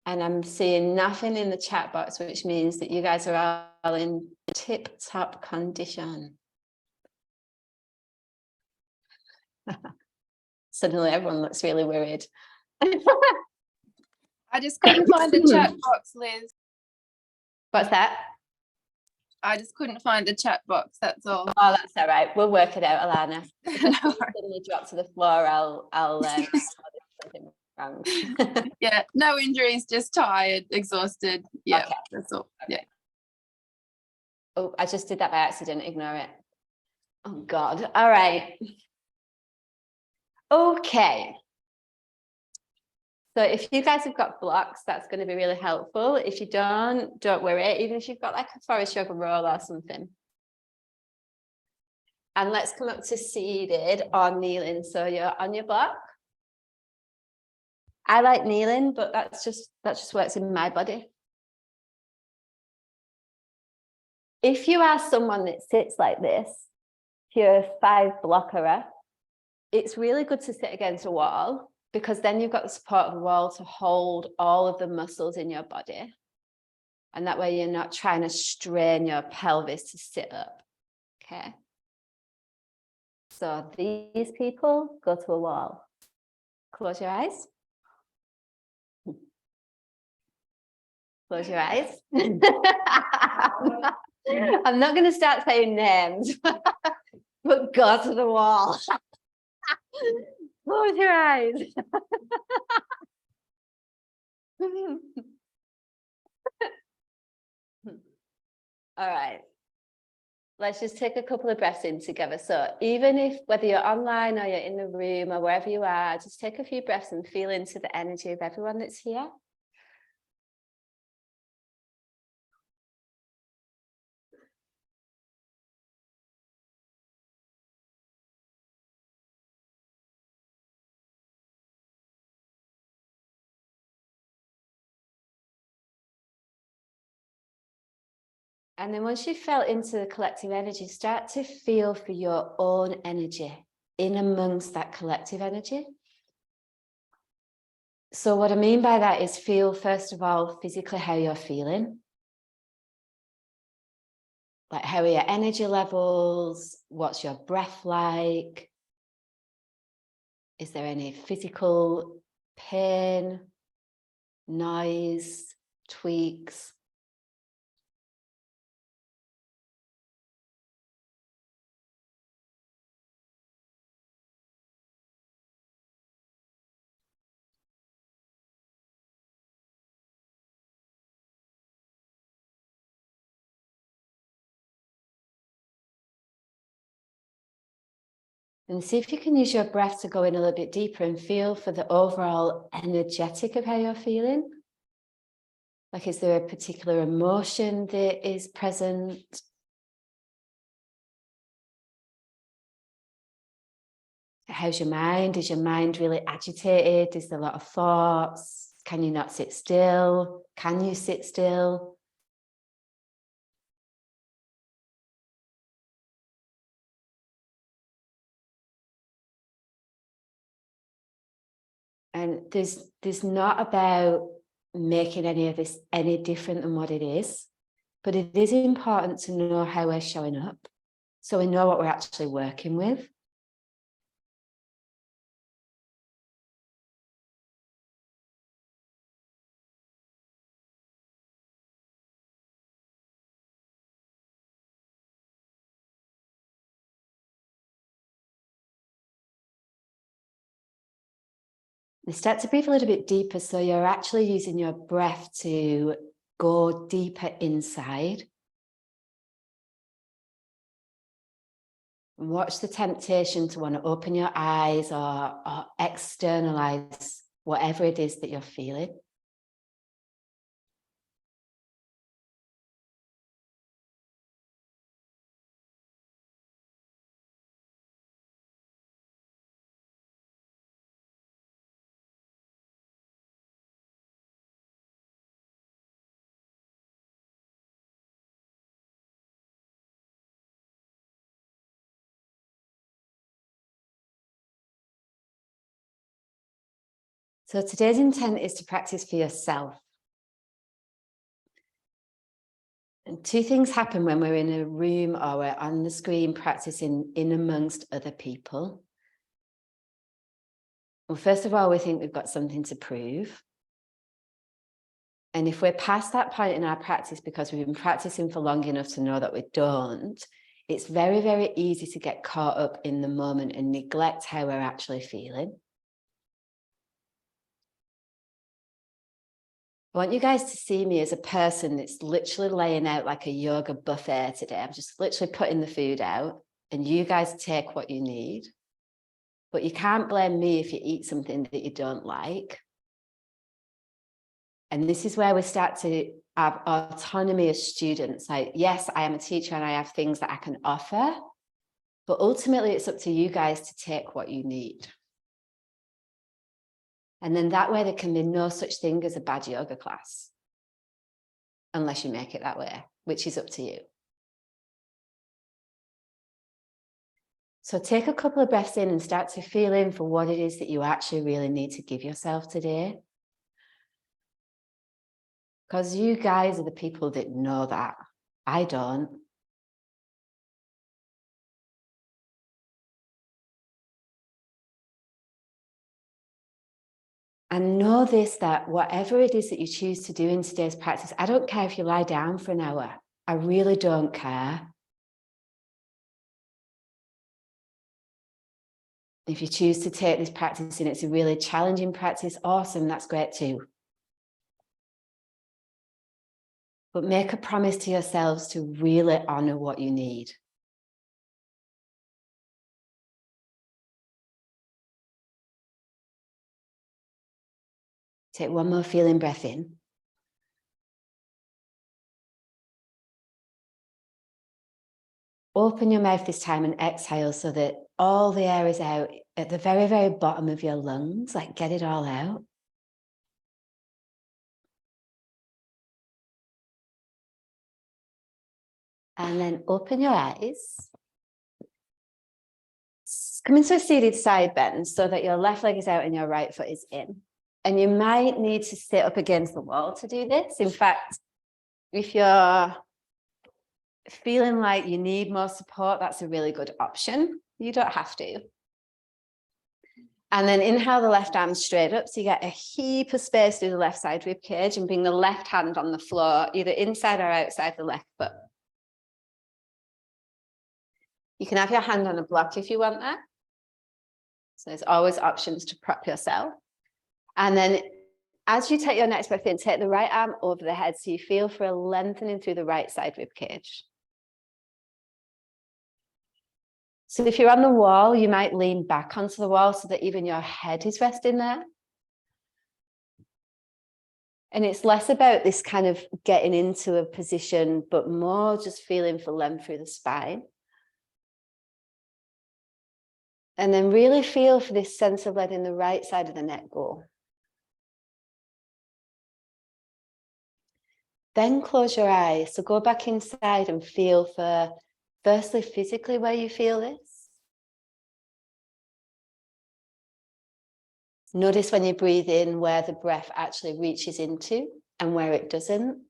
And I'm seeing nothing in the chat box, which means that you guys are all in tip-top condition. Suddenly everyone looks really worried. I just couldn't find the chat box, Liz. What's that? I just couldn't find the chat box, that's all. Oh, that's all right. We'll work it out, Alana. If No I suddenly drop to the floor, I'll something wrong. Yeah, no injuries, just tired, exhausted. Yeah, Okay. that's all. Yeah. Oh, I just did that by accident. Ignore it. Oh, God. All right. Okay. So if you guys have got blocks, that's going to be really helpful. If you don't worry, even if you've got like a Forrest Yoga roll or something. And let's come up to seated or kneeling. So you're on your block. I like kneeling, but that just works in my body. If you are someone that sits like this, if you're a 5 blockerer, it's really good to sit against a wall, because then you've got the support of the wall to hold all of the muscles in your body. And that way you're not trying to strain your pelvis to sit up. Okay. So these people, go to a wall. Close your eyes. Close your eyes. I'm not going to start saying names, but go to the wall. Close your eyes. All right. Let's just take a couple of breaths in together. So even if, whether you're online or you're in the room or wherever you are, just take a few breaths and feel into the energy of everyone that's here. And then once you've felt into the collective energy, start to feel for your own energy in amongst that collective energy. So what I mean by that is feel, first of all, physically how you're feeling. Like, how are your energy levels? What's your breath like? Is there any physical pain, noise, tweaks? And see if you can use your breath to go in a little bit deeper and feel for the overall energetic of how you're feeling. Like, is there a particular emotion that is present? How's your mind? Is your mind really agitated? Is there a lot of thoughts? Can you not sit still? Can you sit still? And there's not about making any of this any different than what it is, but it is important to know how we're showing up, so we know what we're actually working with. And start to breathe a little bit deeper, so you're actually using your breath to go deeper inside. And watch the temptation to want to open your eyes or externalize whatever it is that you're feeling. So today's intent is to practice for yourself. And two things happen when we're in a room or we're on the screen practicing in amongst other people. Well, first of all, we think we've got something to prove. And if we're past that point in our practice because we've been practicing for long enough to know that we don't, it's very, very easy to get caught up in the moment and neglect how we're actually feeling. I want you guys to see me as a person that's literally laying out like a yoga buffet today. I'm just literally putting the food out and you guys take what you need. But you can't blame me if you eat something that you don't like. And this is where we start to have autonomy as students. Like, yes, I am a teacher and I have things that I can offer, but ultimately it's up to you guys to take what you need. And then that way there can be no such thing as a bad yoga class, unless you make it that way, which is up to you. So take a couple of breaths in and start to feel in for what it is that you actually really need to give yourself today. Because you guys are the people that know that. I don't. And know this, that whatever it is that you choose to do in today's practice, I don't care if you lie down for an hour. I really don't care. If you choose to take this practice and it's a really challenging practice, awesome, that's great too. But make a promise to yourselves to really honor what you need. Take one more feeling breath in. Open your mouth this time and exhale so that all the air is out at the very, very bottom of your lungs. Like, get it all out. And then open your eyes. Come into a seated side bend so that your left leg is out and your right foot is in. And you might need to sit up against the wall to do this. In fact, if you're feeling like you need more support, that's a really good option. You don't have to. And then inhale the left arm straight up so you get a heap of space through the left side rib cage and bring the left hand on the floor, either inside or outside the left foot. You can have your hand on a block if you want that. So there's always options to prop yourself. And then as you take your next breath in, take the right arm over the head so you feel for a lengthening through the right side rib cage. So if you're on the wall, you might lean back onto the wall so that even your head is resting there. And it's less about this kind of getting into a position, but more just feeling for length through the spine. And then really feel for this sense of letting the right side of the neck go. Then close your eyes. So go back inside and feel for, firstly, physically where you feel this. Notice when you breathe in where the breath actually reaches into and where it doesn't.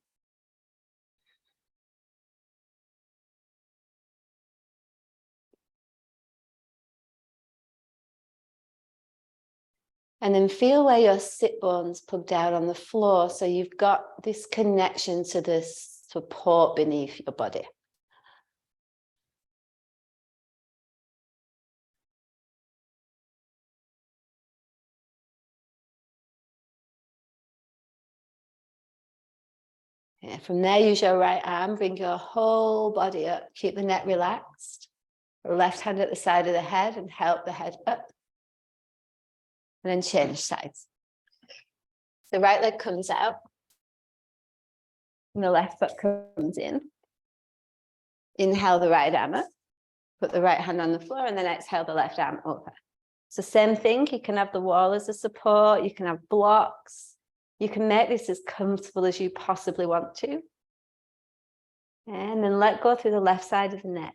And then feel where your sit bones plug down on the floor. So you've got this connection to this support beneath your body. Yeah, from there, use your right arm, bring your whole body up, keep the neck relaxed. Left hand at the side of the head and help the head up. And then change sides. The right leg comes out. And the left foot comes in. Inhale the right arm up. Put the right hand on the floor and then exhale the left arm over. So same thing, you can have the wall as a support, you can have blocks. You can make this as comfortable as you possibly want to. And then let go through the left side of the neck.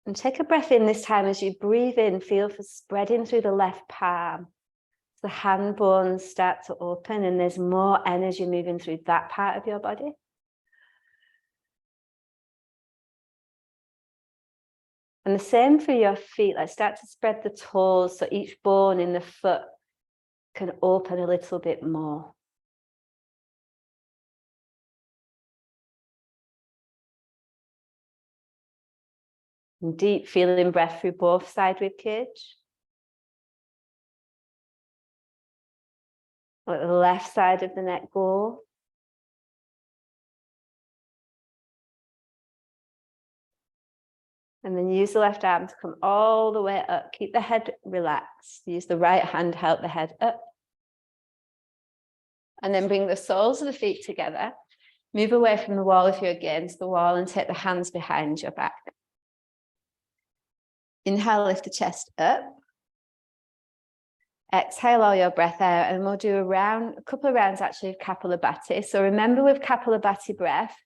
And take a breath in this time as you breathe in, feel for spreading through the left palm. The hand bones start to open and there's more energy moving through that part of your body. And the same for your feet, like start to spread the toes so each bone in the foot can open a little bit more. And deep feeling breath through both side rib cage. Let the left side of the neck go. And then use the left arm to come all the way up. Keep the head relaxed. Use the right hand, help the head up. And then bring the soles of the feet together. Move away from the wall if you're against the wall and take the hands behind your back. Inhale, lift the chest up. Exhale all your breath out, and we'll do a couple of rounds actually of Kapalabhati. So remember with Kapalabhati breath,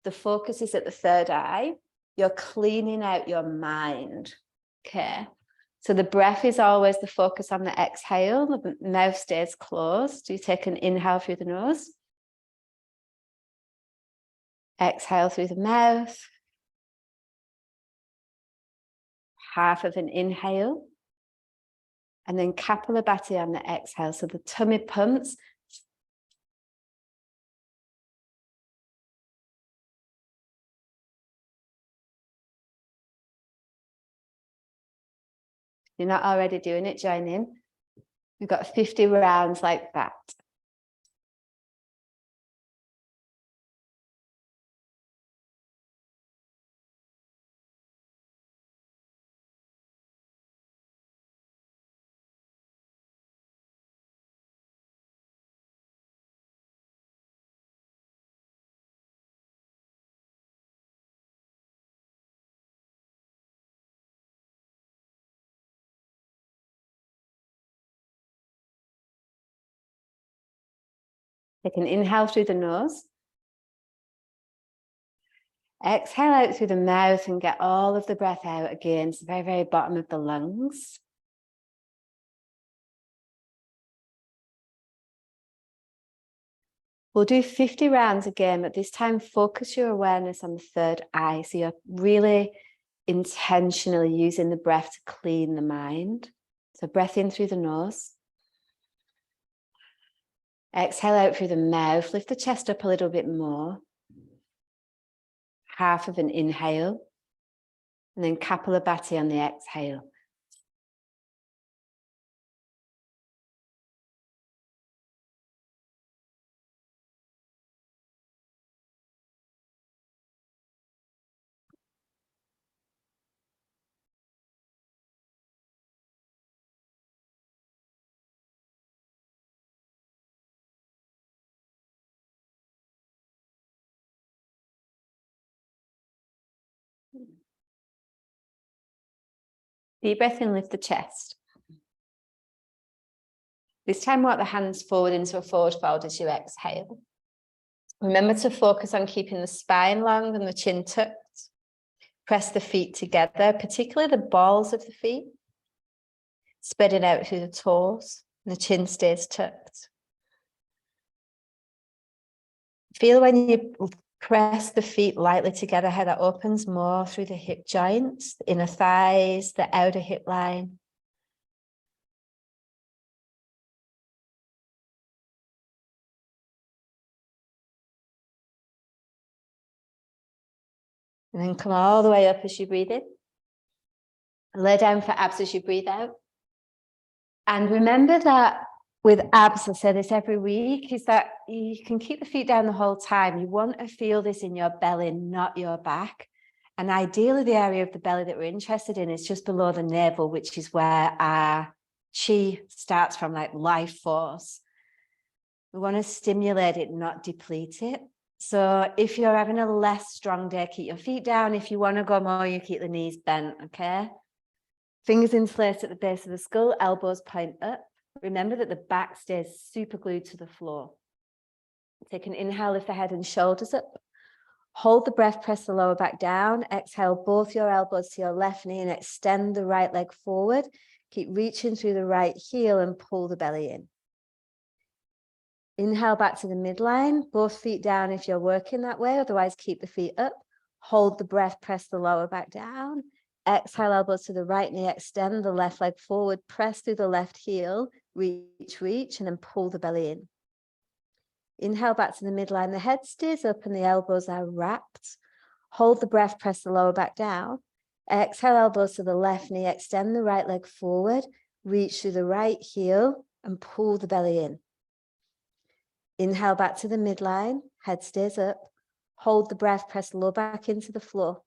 the focus is at the third eye. You're cleaning out your mind, okay? So the breath is always the focus on the exhale. The mouth stays closed. You take an inhale through the nose. Exhale through the mouth. Half of an inhale. And then Kapalabhati on the exhale. So the tummy pumps. If you're not already doing it, join in. We've got 50 rounds like that. Take an inhale through the nose. Exhale out through the mouth and get all of the breath out again to the very, very bottom of the lungs. We'll do 50 rounds again, but this time focus your awareness on the third eye. So you're really intentionally using the breath to clean the mind. So breath in through the nose. Exhale out through the mouth. Lift the chest up a little bit more. Half of an inhale. And then Kapalabhati on the exhale. Deep breath in, lift the chest. This time walk the hands forward into a forward fold as you exhale. Remember to focus on keeping the spine long and the chin tucked. Press the feet together, particularly the balls of the feet. Spread it out through the toes and the chin stays tucked. Feel when you press the feet lightly together how that opens more through the hip joints, the inner thighs, the outer hip line. And then come all the way up as you breathe in. Lay down for abs as you breathe out. And remember that with abs, I say this every week, is that you can keep the feet down the whole time. You want to feel this in your belly, not your back. And ideally, the area of the belly that we're interested in is just below the navel, which is where our chi starts from, like life force. We want to stimulate it, not deplete it. So if you're having a less strong day, keep your feet down. If you want to go more, you keep the knees bent, okay? Fingers interlaced at the base of the skull, elbows point up. Remember that the back stays super glued to the floor. Take an inhale, lift the head and shoulders up. Hold the breath, press the lower back down. Exhale, both your elbows to your left knee and extend the right leg forward. Keep reaching through the right heel and pull the belly in. Inhale back to the midline, both feet down if you're working that way, otherwise keep the feet up. Hold the breath, press the lower back down. Exhale, elbows to the right knee, extend the left leg forward, press through the left heel, reach, and then pull the belly in. Inhale back to the midline, the head stays up and the elbows are wrapped. Hold the breath, press the lower back down. Exhale, elbows to the left knee, extend the right leg forward, reach through the right heel and pull the belly in. Inhale back to the midline, head stays up. Hold the breath, press the lower back into the floor.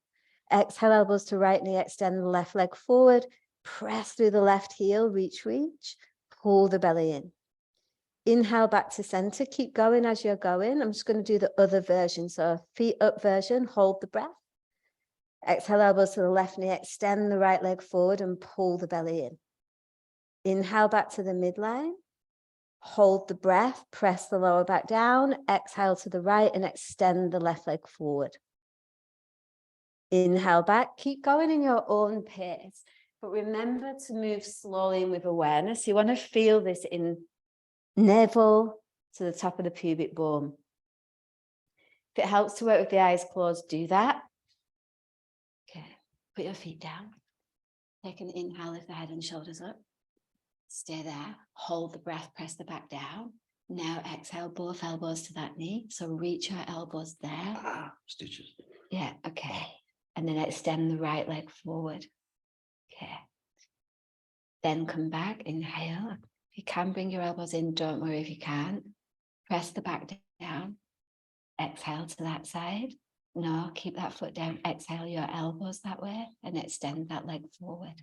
Exhale, elbows to right knee, extend the left leg forward, press through the left heel, reach, pull the belly in. Inhale back to center, keep going as you're going. I'm just going to do the other version. So feet up version, hold the breath. Exhale, elbows to the left knee, extend the right leg forward and pull the belly in. Inhale back to the midline. Hold the breath, press the lower back down, exhale to the right and extend the left leg forward. Inhale back, keep going in your own pace, but remember to move slowly and with awareness. You want to feel this in navel to the top of the pubic bone. If it helps to work with the eyes closed, do that. Okay, put your feet down. Take an inhale, lift the head and shoulders up. Stay there, hold the breath, press the back down. Now exhale, both elbows to that knee. So reach your elbows there. Stitches. Yeah, okay. And then extend the right leg forward. Okay. Then come back, inhale. If you can bring your elbows in, don't worry if you can't. Press the back down. Exhale to that side. No, keep that foot down. Exhale your elbows that way and extend that leg forward.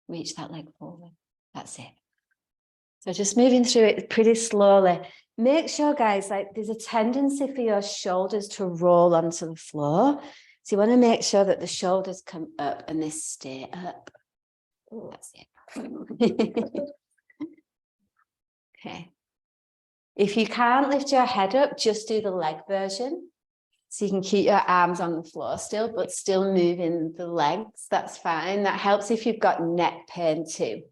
Reach that leg forward. That's it. So just moving through it pretty slowly. Make sure, guys, like there's a tendency for your shoulders to roll onto the floor. So you want to make sure that the shoulders come up and they stay up. That's it. Okay. If you can't lift your head up, just do the leg version. So you can keep your arms on the floor still, but still moving the legs. That's fine. That helps if you've got neck pain too.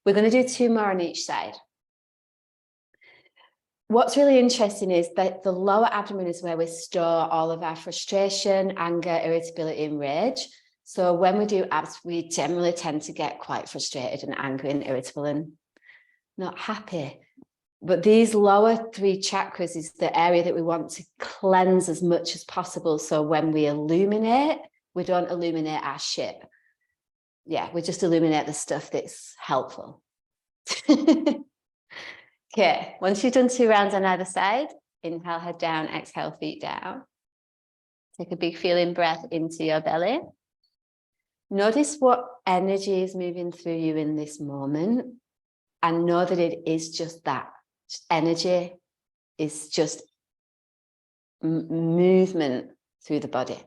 We're going to do 2 more on each side. What's really interesting is that the lower abdomen is where we store all of our frustration, anger, irritability, and rage. So when we do abs, we generally tend to get quite frustrated and angry and irritable and not happy. But these lower 3 chakras is the area that we want to cleanse as much as possible. So when we illuminate, we don't illuminate our shit. Yeah, we just illuminate the stuff that's helpful. Okay, once you've done 2 rounds on either side, inhale, head down, exhale, feet down. Take a big feeling breath into your belly. Notice what energy is moving through you in this moment, and know that it is just that. Energy is just movement through the body.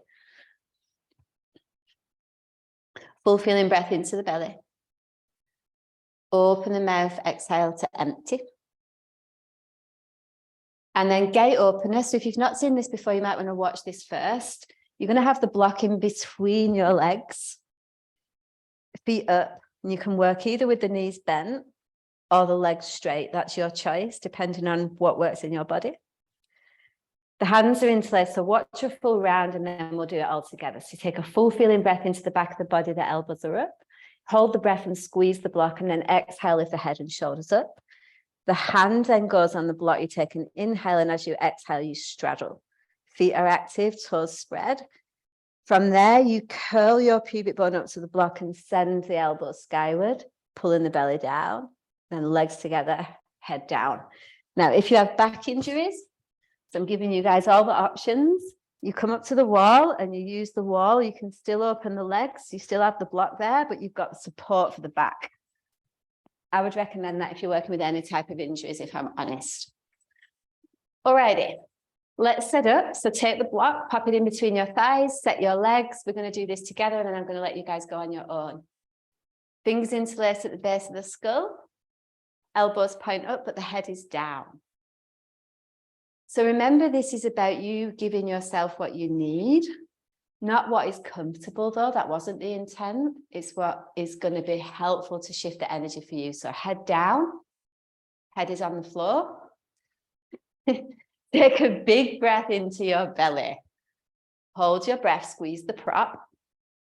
Full feeling breath into the belly. Open the mouth, exhale to empty. And then gate opener. So if you've not seen this before, you might want to watch this first. You're going to have the block in between your legs, feet up, and you can work either with the knees bent or the legs straight. That's your choice, depending on what works in your body. The hands are interlaced, so watch a full round and then we'll do it all together. So you take a full feeling breath into the back of the body, the elbows are up. Hold the breath and squeeze the block, and then exhale, lift the head and shoulders up. The hand then goes on the block. You take an inhale, and as you exhale, you straddle. Feet are active, toes spread. From there, you curl your pubic bone up to the block and send the elbows skyward, pulling the belly down, then legs together, head down. Now, if you have back injuries, so I'm giving you guys all the options. You come up to the wall and you use the wall. You can still open the legs. You still have the block there, but you've got the support for the back. I would recommend that if you're working with any type of injuries, if I'm honest. Alrighty, let's set up. So take the block, pop it in between your thighs, set your legs. We're going to do this together, and then I'm going to let you guys go on your own. Fingers interlaced at the base of the skull. Elbows point up, but the head is down. So remember, this is about you giving yourself what you need. Not what is comfortable though, that wasn't the intent. It's what is going to be helpful to shift the energy for you. So head down, head is on the floor. Take a big breath into your belly. Hold your breath, squeeze the prop.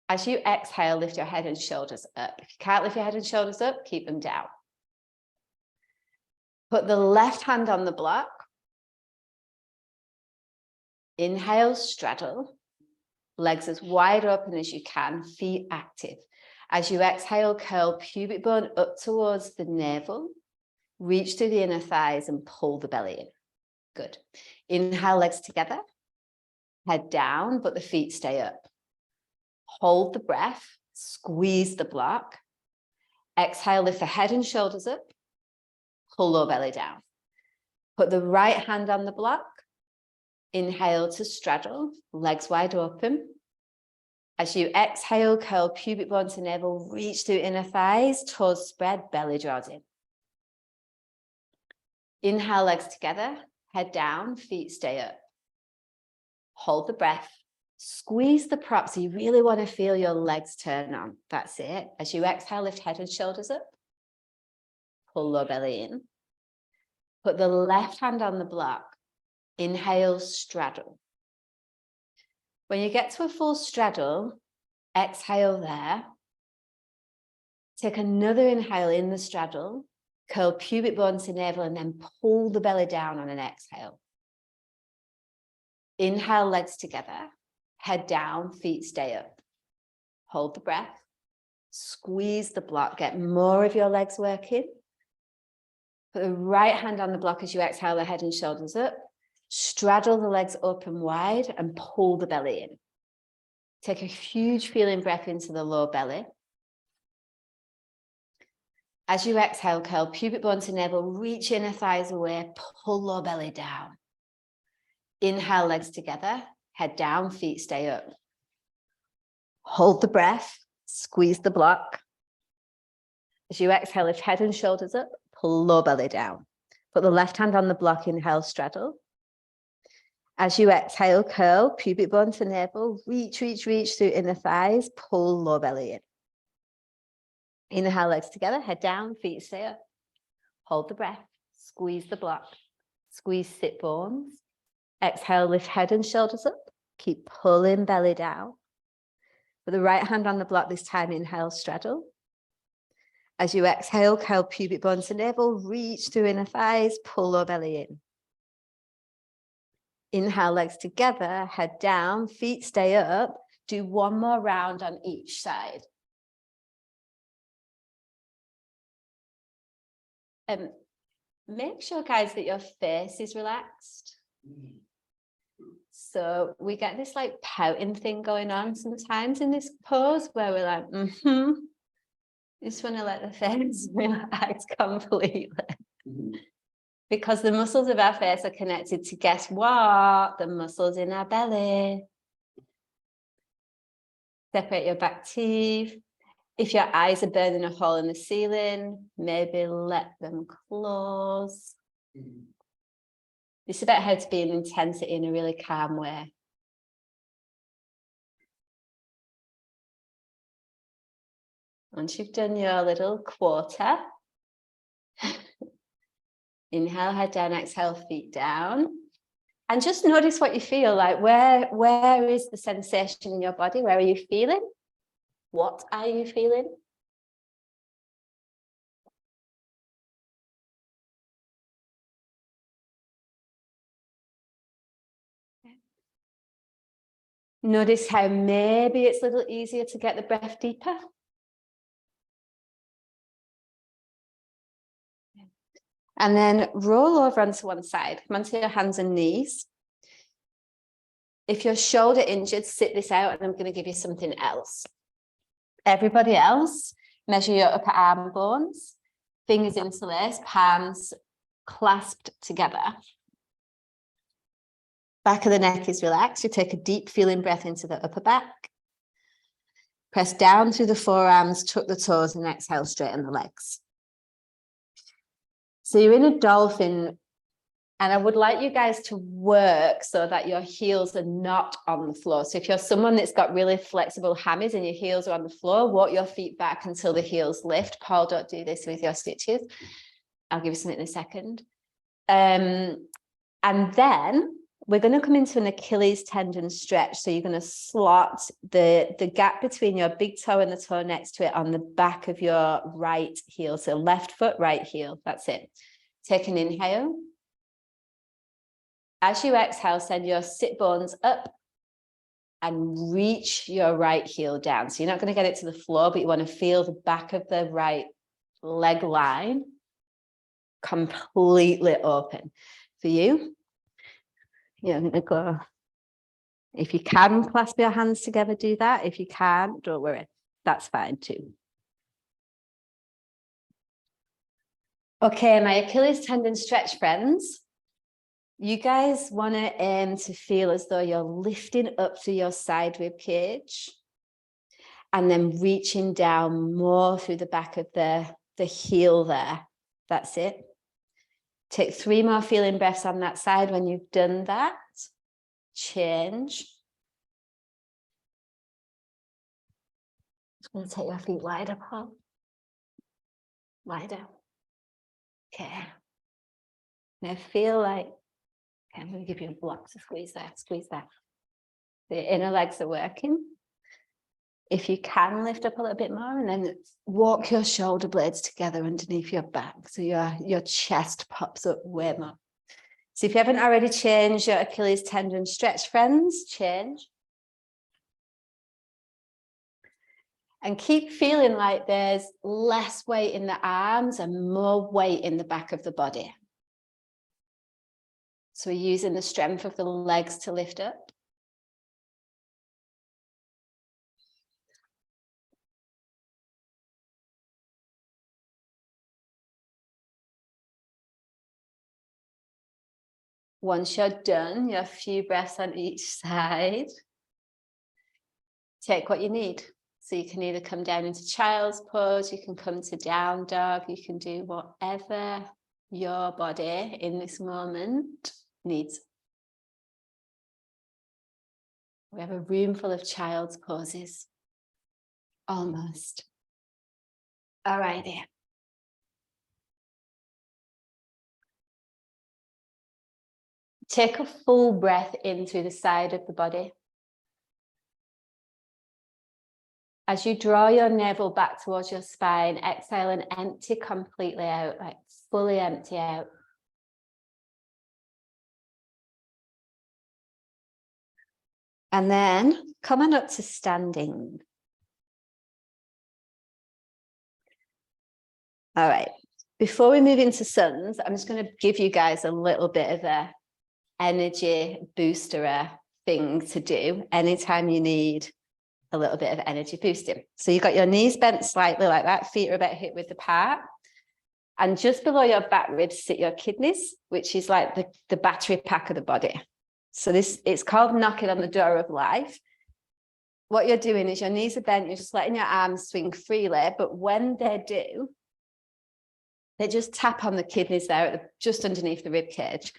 As you exhale, lift your head and shoulders up. If you can't lift your head and shoulders up, keep them down. Put the left hand on the block. Inhale, straddle. Legs as wide open as you can, feet active. As you exhale, curl pubic bone up towards the navel. Reach through the inner thighs and pull the belly in. Good. Inhale, legs together. Head down, but the feet stay up. Hold the breath. Squeeze the block. Exhale, lift the head and shoulders up. Pull low belly down. Put the right hand on the block. Inhale to straddle, legs wide open. As you exhale, curl pubic bone to navel, reach through inner thighs, toes spread, belly draws in. Inhale, legs together, head down, feet stay up. Hold the breath, squeeze the prop, so you really want to feel your legs turn on. That's it. As you exhale, lift head and shoulders up. Pull low belly in. Put the left hand on the block. Inhale, straddle. When you get to a full straddle, exhale there. Take another inhale in the straddle, curl pubic bone to navel, and then pull the belly down on an exhale. Inhale, legs together, head down, feet stay up. Hold the breath, squeeze the block, get more of your legs working. Put the right hand on the block as you exhale, the head and shoulders up. Straddle the legs open wide and pull the belly in. Take a huge feeling breath into the low belly. As you exhale, curl pubic bone to navel, reach inner thighs away, pull low belly down. Inhale, legs together, head down, feet stay up. Hold the breath, squeeze the block. As you exhale, lift head and shoulders up, pull low belly down. Put the left hand on the block, inhale, straddle. As you exhale, curl, pubic bone to navel, reach through inner thighs, pull low belly in. Inhale, legs together, head down, feet stay up. Hold the breath, squeeze the block, squeeze sit bones. Exhale, lift head and shoulders up, keep pulling belly down. With the right hand on the block, this time inhale, straddle. As you exhale, curl pubic bone to navel, reach through inner thighs, pull low belly in. Inhale, legs together, head down, feet stay up. Do one more round on each side. Make sure, guys, that your face is relaxed. So we get this like pouting thing going on sometimes in this pose where we're like, just want to let the face relax completely. Because the muscles of our face are connected to, guess what? The muscles in our belly. Separate your back teeth. If your eyes are burning a hole in the ceiling, maybe let them close. This is about how to be in intensity in a really calm way. Once you've done your little quarter, inhale, head down, exhale, feet down. And just notice what you feel like. Where is the sensation in your body? Where are you feeling? What are you feeling? Notice how maybe it's a little easier to get the breath deeper. And then roll over onto one side. Come onto your hands and knees. If you're shoulder injured, sit this out and I'm going to give you something else. Everybody else, measure your upper arm bones, fingers interlaced, palms clasped together. Back of the neck is relaxed. You take a deep feeling breath into the upper back. Press down through the forearms, tuck the toes and exhale, straighten the legs. So you're in a dolphin And I would like you guys to work so that your heels are not on the floor. So if you're someone that's got really flexible hammies and your heels are on the floor, walk your feet back until the heels lift. Paul, don't do this with your stitches. I'll give you something in a second. And then we're going to come into an Achilles tendon stretch. So you're going to slot the gap between your big toe and the toe next to it on the back of your right heel. So left foot, right heel. That's it. Take an inhale. As you exhale, send your sit bones up and reach your right heel down. So you're not going to get it to the floor, but you want to feel the back of the right leg line completely open. For you, you're going to go, if you can clasp your hands together, do that. If you can't, don't worry, that's fine too. Okay, my Achilles tendon stretch friends. You guys want to aim to feel as though you're lifting up through your side rib cage and then reaching down more through the back of the heel there. That's it. Take 3 more feeling breaths on that side. When you've done that, change. Just going to take your feet wider, Paul. Wider. Okay. Now feel like, okay, I'm going to give you a block to squeeze that, squeeze that. The inner legs are working. If you can, lift up a little bit more and then walk your shoulder blades together underneath your back. So your chest pops up way more. So if you haven't already changed your Achilles tendon stretch, friends, change. And keep feeling like there's less weight in the arms and more weight in the back of the body. So we're using the strength of the legs to lift up. Once you're done, your few breaths on each side. Take what you need. So you can either come down into child's pose, you can come to down dog, you can do whatever your body in this moment needs. We have a room full of child's poses. Almost. All righty. Take a full breath in through the side of the body. As you draw your navel back towards your spine, exhale and empty completely out, like fully empty out. And then come on up to standing. All right. Before we move into suns, I'm just going to give you guys a little bit of a energy booster thing to do anytime you need a little bit of energy boosting. So you've got your knees bent slightly like that, feet are about hip width apart. And just below your back ribs sit your kidneys, which is like the battery pack of the body. So it's called knocking on the door of life. What you're doing is your knees are bent, you're just letting your arms swing freely, but when they do, they just tap on the kidneys there, just underneath the rib cage.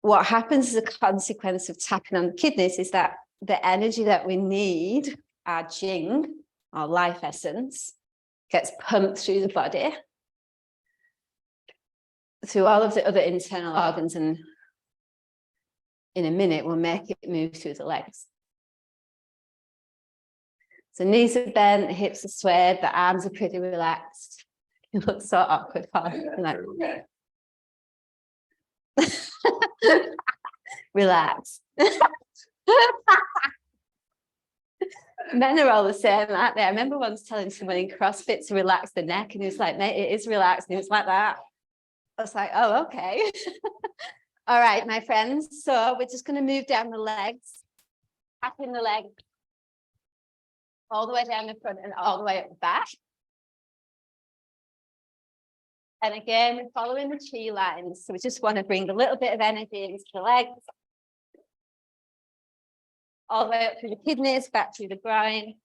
What happens as a consequence of tapping on the kidneys is that the energy that we need, our Jing, our life essence, gets pumped through the body, through all of the other internal organs, and in a minute, we'll make it move through the legs. So knees are bent, the hips are swayed, the arms are pretty relaxed. You look so awkward, Paul. Like, relax. Men are all the same, aren't they? I remember once telling someone in CrossFit to relax the neck, and he was like, mate, it is relaxed. And he was like that. I was like, oh, okay. All right, my friends. So we're just going to move down the legs, tapping the legs all the way down the front and all the way up the back. And again, we're following the chi lines. So we just want to bring a little bit of energy into the legs. All the way up through the kidneys, back through the groin.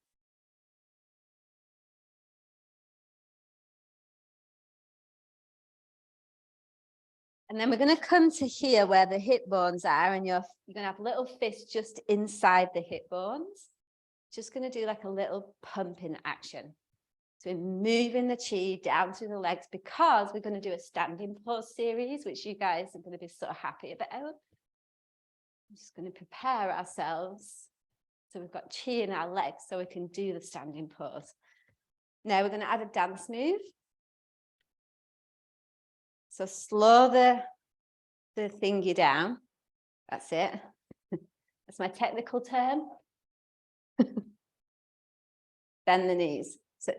And then we're going to come to here where the hip bones are, and you're going to have little fists just inside the hip bones. Just going to do like a little pumping action. So we're moving the chi down through the legs because we're going to do a standing pose series, which you guys are going to be so happy about. I'm just going to prepare ourselves. So we've got chi in our legs so we can do the standing pose. Now we're going to add a dance move. So slow the thingy down. That's it. That's my technical term. Bend the knees. So,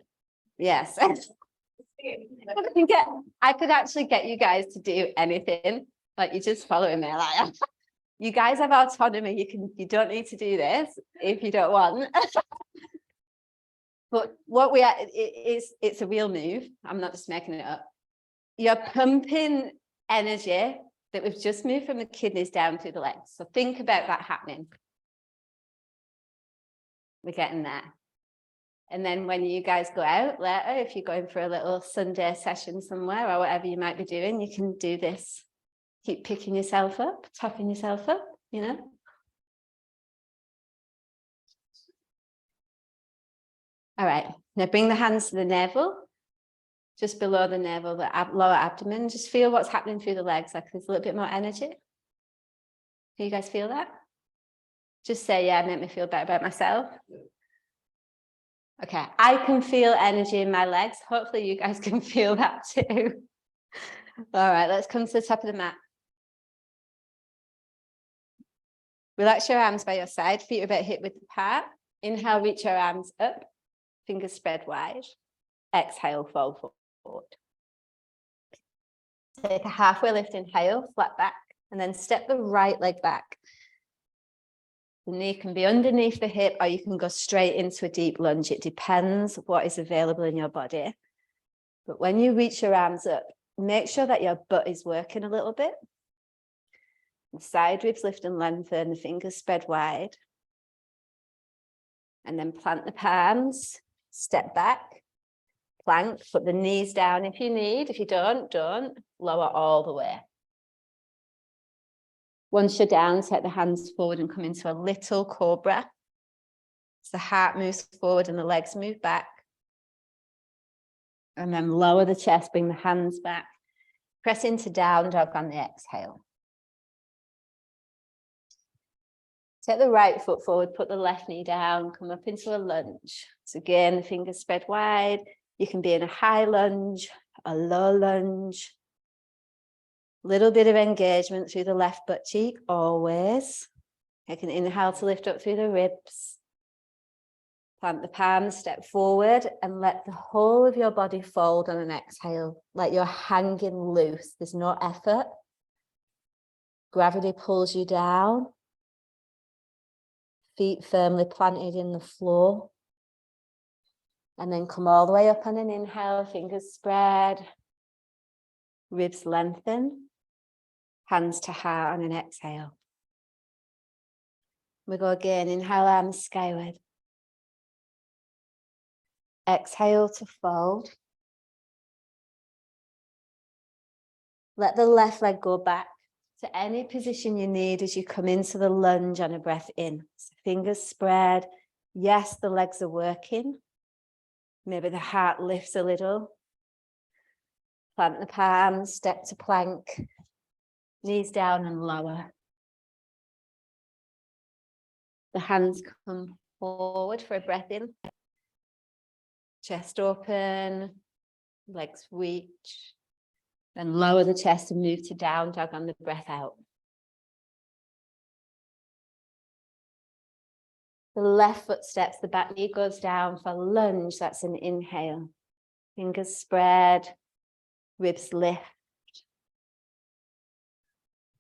yes. I could actually get you guys to do anything. Like, you're just following me. Like, you guys have autonomy. You don't need to do this if you don't want. But what we are, it's a real move. I'm not just making it up. You're pumping energy that we've just moved from the kidneys down through the legs. So think about that happening. We're getting there. And then when you guys go out later, if you're going for a little Sunday session somewhere or whatever you might be doing, you can do this. Keep picking yourself up, topping yourself up, you know. All right, now bring the hands to the navel, just below the navel, the lower abdomen. Just feel what's happening through the legs, like there's a little bit more energy. Do you guys feel that? Just say, yeah, make me feel better about myself. Okay, I can feel energy in my legs. Hopefully you guys can feel that too. All right, let's come to the top of the mat. Relax your arms by your side, feet are about hip width apart. Inhale, reach your arms up, fingers spread wide. Exhale, fold forward. Take a halfway lift, inhale, flat back, and then step the right leg back. The knee can be underneath the hip, or you can go straight into a deep lunge. It depends what is available in your body. But when you reach your arms up, make sure that your butt is working a little bit. The side ribs lift and lengthen, the fingers spread wide. And then plant the palms, step back, plank, put the knees down if you need. If you don't, lower all the way. Once you're down, take the hands forward and come into a little cobra. So the heart moves forward and the legs move back. And then lower the chest, bring the hands back. Press into down dog on the exhale. Take the right foot forward, put the left knee down, come up into a lunge. So again, the fingers spread wide. You can be in a high lunge, a low lunge. Little bit of engagement through the left butt cheek, always. Take an inhale to lift up through the ribs. Plant the palms, step forward, and let the whole of your body fold on an exhale, like you're hanging loose. There's no effort. Gravity pulls you down. Feet firmly planted in the floor. And then come all the way up on an inhale, fingers spread. Ribs lengthen. Hands to heart on an exhale. We go again, inhale, arms skyward. Exhale to fold. Let the left leg go back to any position you need as you come into the lunge on a breath in. So fingers spread. Yes, the legs are working. Maybe the heart lifts a little. Plant the palms, step to plank. Knees down and lower. The hands come forward for a breath in. Chest open, legs reach. Then lower the chest and move to down dog on the breath out. The left foot steps, the back knee goes down for lunge. That's an inhale. Fingers spread, ribs lift.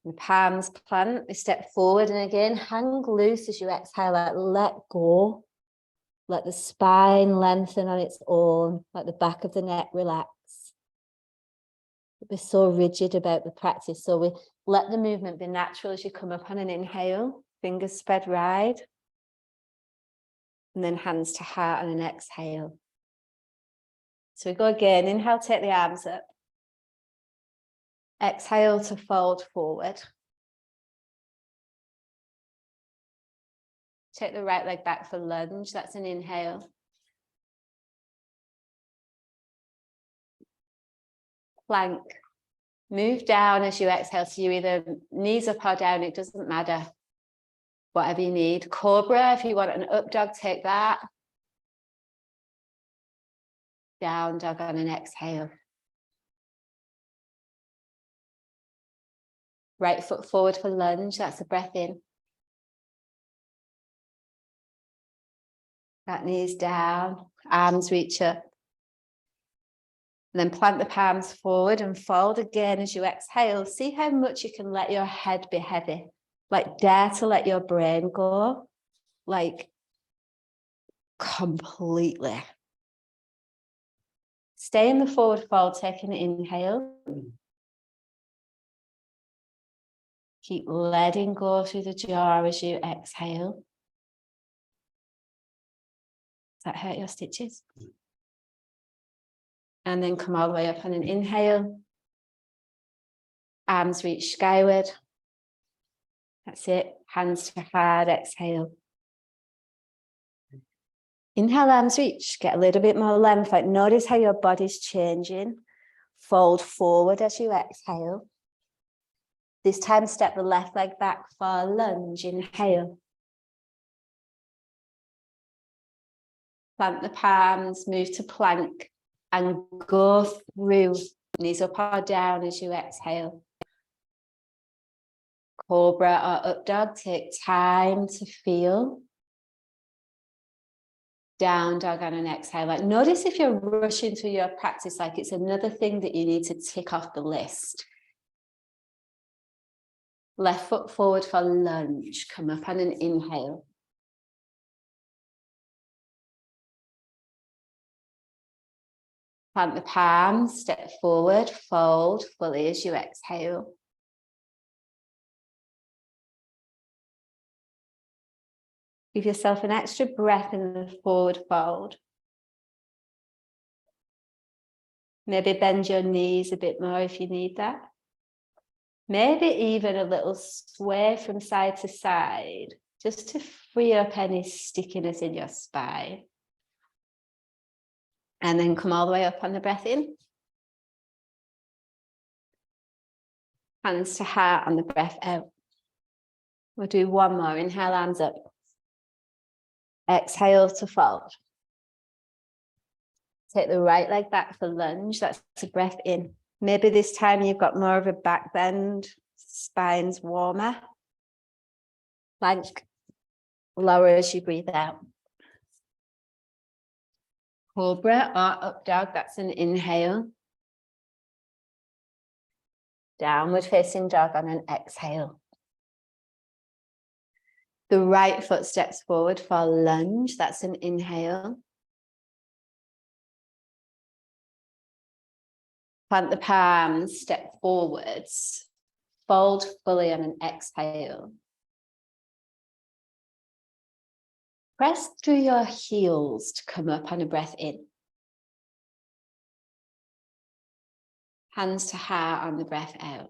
The palms plant, we step forward and again, hang loose as you exhale, let go. Let the spine lengthen on its own, let the back of the neck relax. We're so rigid about the practice, so we let the movement be natural as you come up on an inhale, fingers spread wide. And then hands to heart on an exhale. So we go again, inhale, take the arms up. Exhale to fold forward. Take the right leg back for lunge. That's an inhale. Plank. Move down as you exhale. So you either knees up or down. It doesn't matter. Whatever you need. Cobra, if you want an up dog, take that. Down dog on an exhale. Right foot forward for lunge. That's a breath in. That knees down. Arms reach up. And then plant the palms forward and fold again as you exhale. See how much you can let your head be heavy. Like dare to let your brain go. Like completely. Stay in the forward fold, taking an inhale. Keep letting go through the jaw as you exhale. Does that hurt your stitches? And then come all the way up on an inhale. Arms reach skyward. That's it. Hands to heart, exhale. Inhale, arms reach. Get a little bit more length. Like notice how your body's changing. Fold forward as you exhale. This time, step the left leg back for lunge. Inhale. Plant the palms, move to plank, and go through knees up or down as you exhale. Cobra or up dog, take time to feel. Down dog on an exhale. Like notice if you're rushing through your practice, like it's another thing that you need to tick off the list. Left foot forward for lunge. Come up on an inhale. Plant the palms, step forward, fold fully as you exhale. Give yourself an extra breath in the forward fold. Maybe bend your knees a bit more if you need that. Maybe even a little sway from side to side, just to free up any stickiness in your spine. And then come all the way up on the breath in. Hands to heart on the breath out. We'll do one more. Inhale, hands up. Exhale to fold. Take the right leg back for lunge. That's a breath in. Maybe this time you've got more of a back bend. Spine's warmer. Plank. Lower as you breathe out. Cobra or up dog. That's an inhale. Downward facing dog on an exhale. The right foot steps forward for lunge. That's an inhale. Plant the palms, step forwards. Fold fully on an exhale. Press through your heels to come up on a breath in. Hands to heart on the breath out.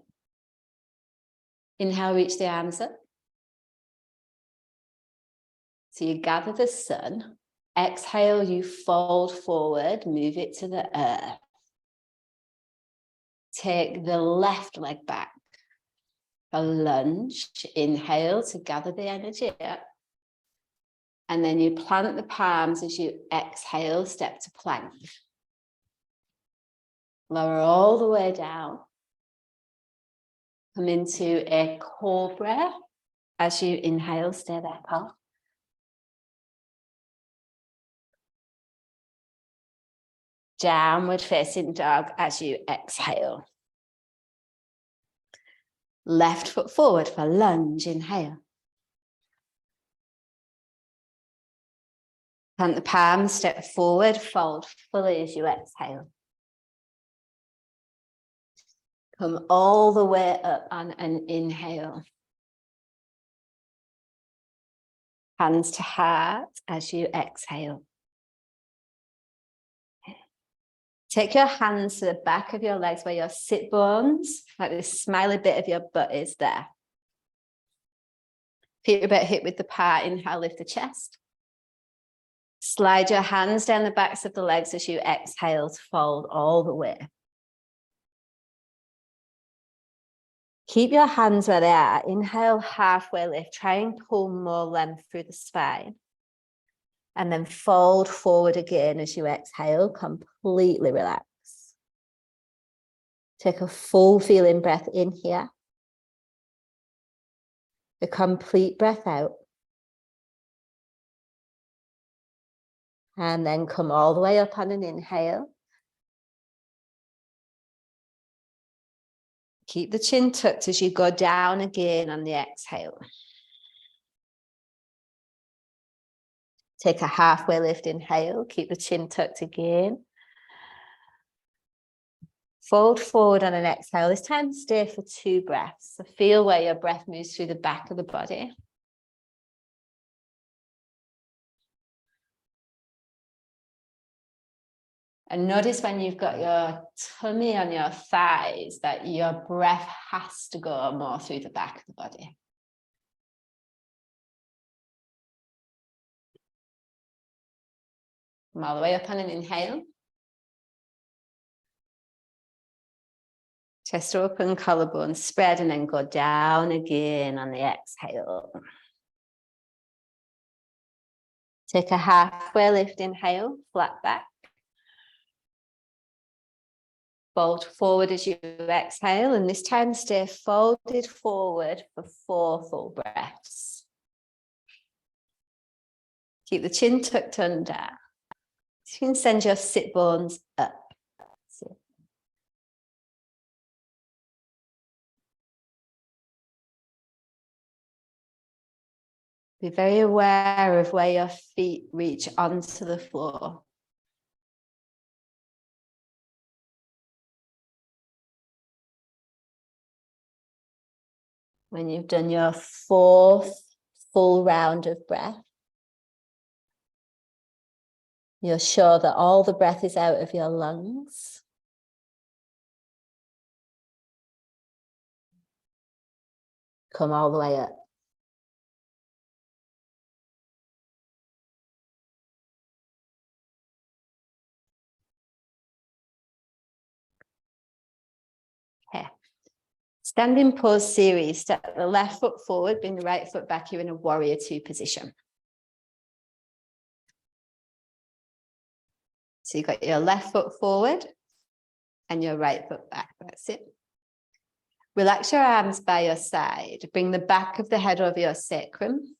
Inhale, reach the arms up. So you gather the sun. Exhale, you fold forward, move it to the earth. Take the left leg back. A lunge. Inhale to gather the energy up. And then you plant the palms as you exhale, step to plank. Lower all the way down. Come into a cobra. As you inhale, stay there, pal. Downward facing dog as you exhale. Left foot forward for lunge, inhale. Plant the palms, step forward, fold fully as you exhale. Come all the way up on an inhale. Hands to heart as you exhale. Take your hands to the back of your legs where your sit bones, like this smiley bit of your butt is there. Feet are a bit hip width apart. Inhale, lift the chest. Slide your hands down the backs of the legs as you exhale to fold all the way. Keep your hands where they are. Inhale, halfway lift. Try and pull more length through the spine. And then fold forward again as you exhale, completely relax. Take a full feeling breath in here. A complete breath out. And then come all the way up on an inhale. Keep the chin tucked as you go down again on the exhale. Take a halfway lift inhale. Keep the chin tucked again. Fold forward on an exhale. This time stay for 2 breaths. So feel where your breath moves through the back of the body. And notice when you've got your tummy on your thighs that your breath has to go more through the back of the body. Come all the way up on an inhale. Chest open, collarbone spread, and then go down again on the exhale. Take a halfway lift inhale, flat back. Fold forward as you exhale, and this time stay folded forward for 4 full breaths. Keep the chin tucked under. You can send your sit bones up. Be very aware of where your feet reach onto the floor. When you've done your 4th full round of breath, you're sure that all the breath is out of your lungs. Come all the way up. Okay. Standing pose series. Step the left foot forward, bring the right foot back. You're in a warrior 2 position. So you've got your left foot forward and your right foot back. That's it. Relax your arms by your side. Bring the back of the head over your sacrum.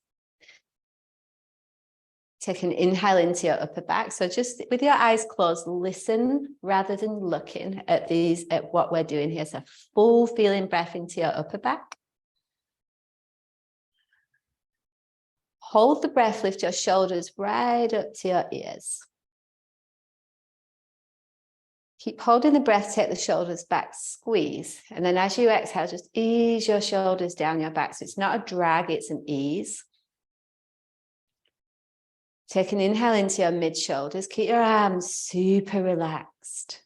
Take an inhale into your upper back. So just with your eyes closed, listen rather than looking at what we're doing here. So full feeling breath into your upper back. Hold the breath, lift your shoulders right up to your ears. Keep holding the breath, take the shoulders back, squeeze. And then as you exhale, just ease your shoulders down your back. So it's not a drag, it's an ease. Take an inhale into your mid shoulders. Keep your arms super relaxed.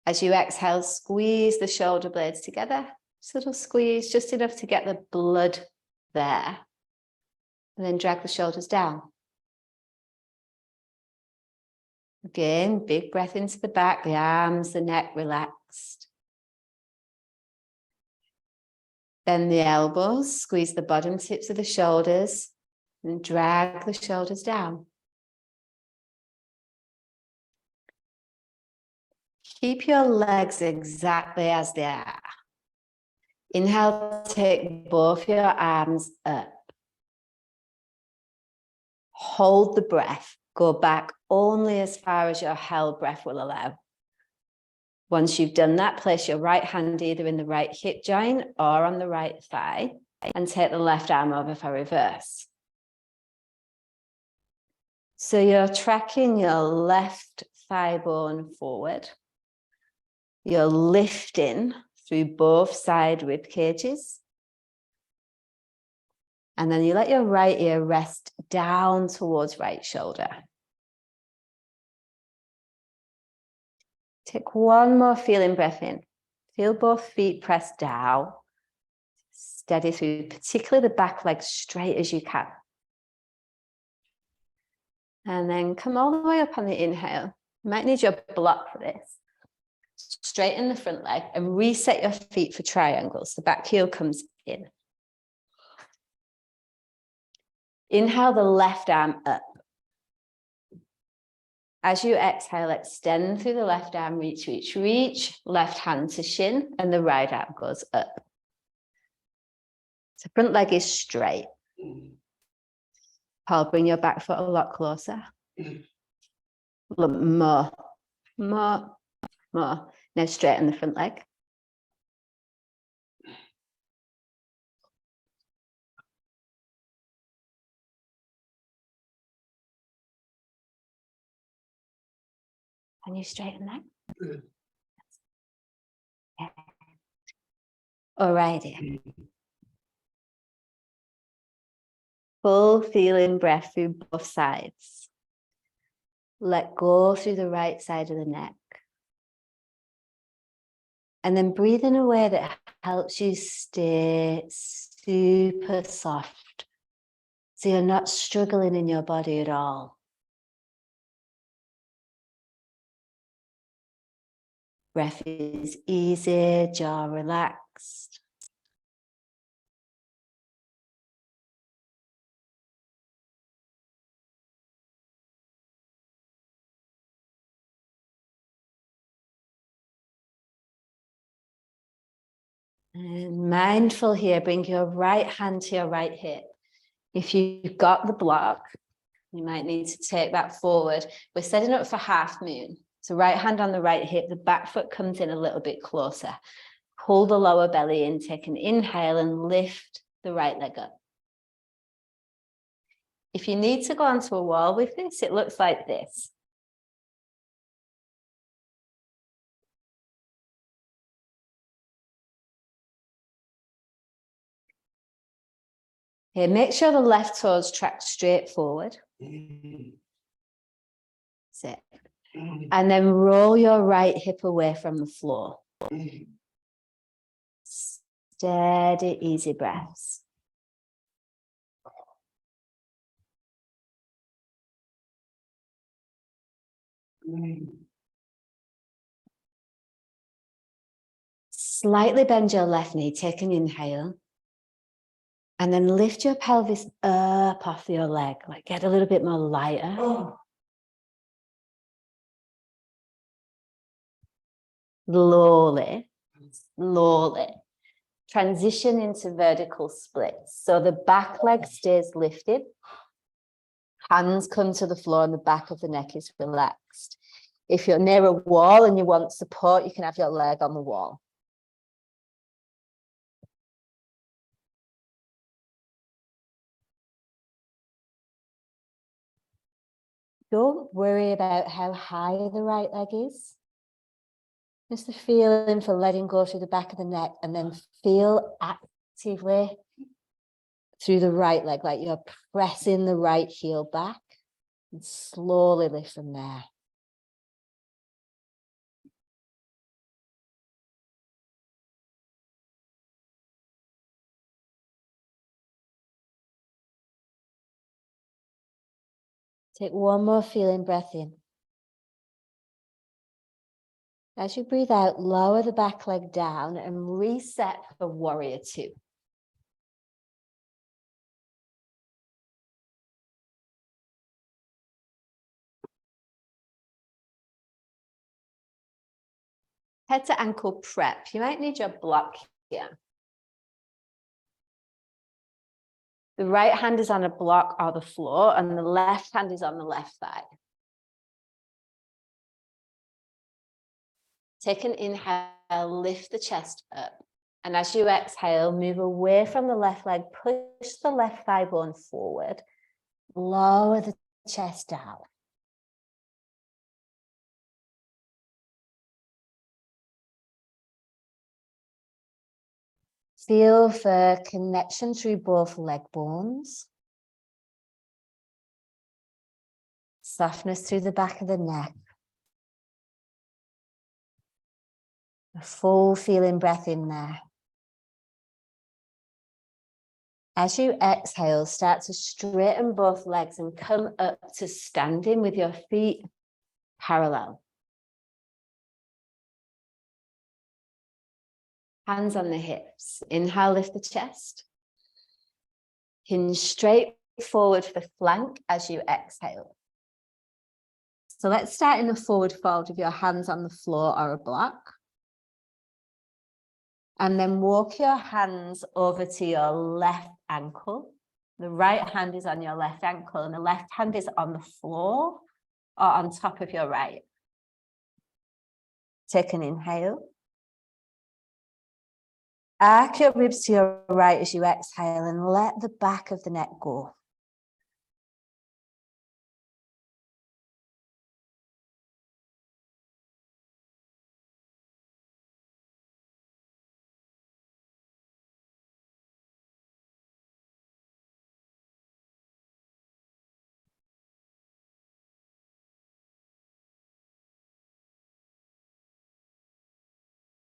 As you exhale, squeeze the shoulder blades together. Just a little squeeze, just enough to get the blood there. And then drag the shoulders down. Again, big breath into the back, the arms, the neck relaxed. Bend the elbows, squeeze the bottom tips of the shoulders, and drag the shoulders down. Keep your legs exactly as they are. Inhale, take both your arms up. Hold the breath. Go back only as far as your held breath will allow. Once you've done that, place your right hand either in the right hip joint or on the right thigh and take the left arm over for reverse. So you're tracking your left thigh bone forward. You're lifting through both side rib cages. And then you let your right ear rest down towards right shoulder. Take one more feeling breath in. Feel both feet pressed down. Steady through, particularly the back leg, straight as you can. And then come all the way up on the inhale. You might need your block for this. Straighten the front leg and reset your feet for triangles. The back heel comes in. Inhale the left arm up. As you exhale, extend through the left arm, reach, reach, reach. Left hand to shin and the right arm goes up. So front leg is straight. Paul, bring your back foot a lot closer. More. Now straighten the front leg. Can you straighten that? Yeah. Alrighty. Full feeling breath through both sides. Let go through the right side of the neck. And then breathe in a way that helps you stay super soft. So you're not struggling in your body at all. Breath is easy, jaw relaxed. And mindful here, bring your right hand to your right hip. If you've got the block, you might need to take that forward. We're setting up for half moon. So right hand on the right hip, the back foot comes in a little bit closer. Pull the lower belly in, take an inhale and lift the right leg up. If you need to go onto a wall with this, it looks like this. Okay, make sure the left toes track straight forward. Sit. And then roll your right hip away from the floor. Steady, easy breaths. Slightly bend your left knee, take an inhale. And then lift your pelvis up off your leg, like get a little bit more lighter. Slowly, transition into vertical splits. So the back leg stays lifted. Hands come to the floor and the back of the neck is relaxed. If you're near a wall and you want support, you can have your leg on the wall. Don't worry about how high the right leg is. Just the feeling for letting go through the back of the neck and then feel actively through the right leg, like you're pressing the right heel back and slowly lift from there. Take one more feeling breath in. As you breathe out, lower the back leg down and reset for warrior two. Head to ankle prep. You might need your block here. The right hand is on a block or the floor, and the left hand is on the left thigh. Take an inhale, lift the chest up. And as you exhale, move away from the left leg, push the left thigh bone forward, lower the chest down. Feel for connection through both leg bones. Softness through the back of the neck. A full feeling breath in there. As you exhale, start to straighten both legs and come up to standing with your feet parallel. Hands on the hips. Inhale, lift the chest. Hinge straight forward for the flank as you exhale. So let's start in a forward fold with your hands on the floor or a block. And then walk your hands over to your left ankle. The right hand is on your left ankle and the left hand is on the floor or on top of your right. Take an inhale. Arc your ribs to your right as you exhale and let the back of the neck go.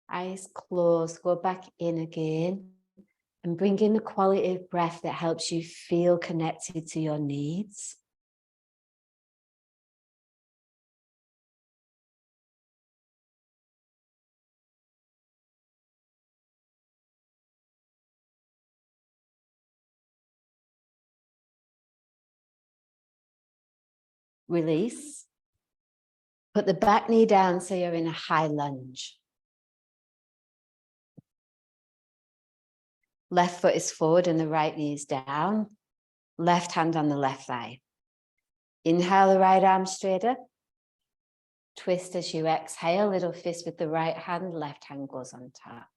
Eyes closed, go back in again and bring in the quality of breath that helps you feel connected to your needs. Release. Put the back knee down so you're in a high lunge. Left foot is forward and the right knee is down. Left hand on the left thigh. Inhale, the right arm straight up. Twist as you exhale, little fist with the right hand, left hand goes on top.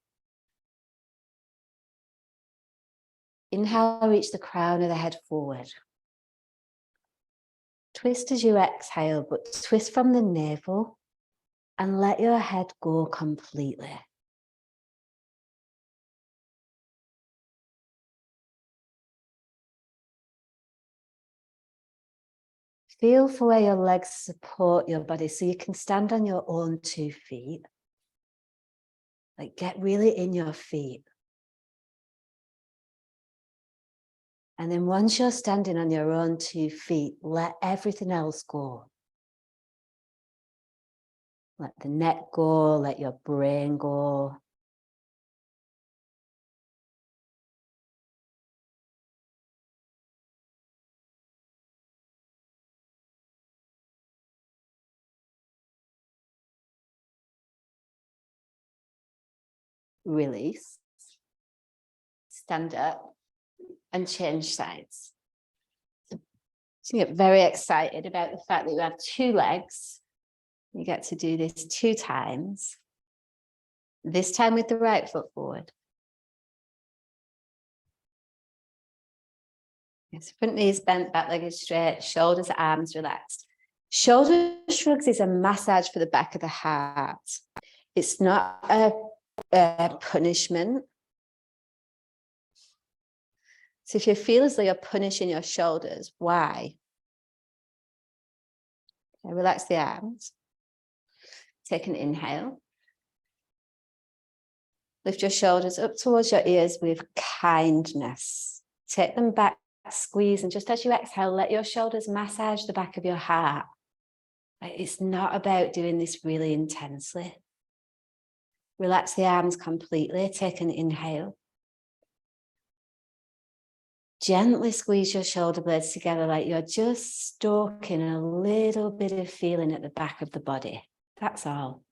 Inhale, reach the crown of the head forward. Twist as you exhale, but twist from the navel and let your head go completely. Feel for where your legs support your body so you can stand on your own 2 feet. Like get really in your feet. And then once you're standing on your own 2 feet, let everything else go. Let the neck go, let your brain go. Release. Stand up and change sides. So you get very excited about the fact that you have 2 legs. You get to do this 2 times. This time with the right foot forward. Yes, front knees bent, back leg is straight, shoulders, arms relaxed. Shoulder shrugs is a massage for the back of the heart. It's not a punishment. So if you feel as though you're punishing your shoulders, why? Okay, relax the arms. Take an inhale. Lift your shoulders up towards your ears with kindness. Take them back, squeeze, and just as you exhale, let your shoulders massage the back of your heart. It's not about doing this really intensely. Relax the arms completely. Take an inhale. Gently squeeze your shoulder blades together like you're just stoking a little bit of feeling at the back of the body. That's all.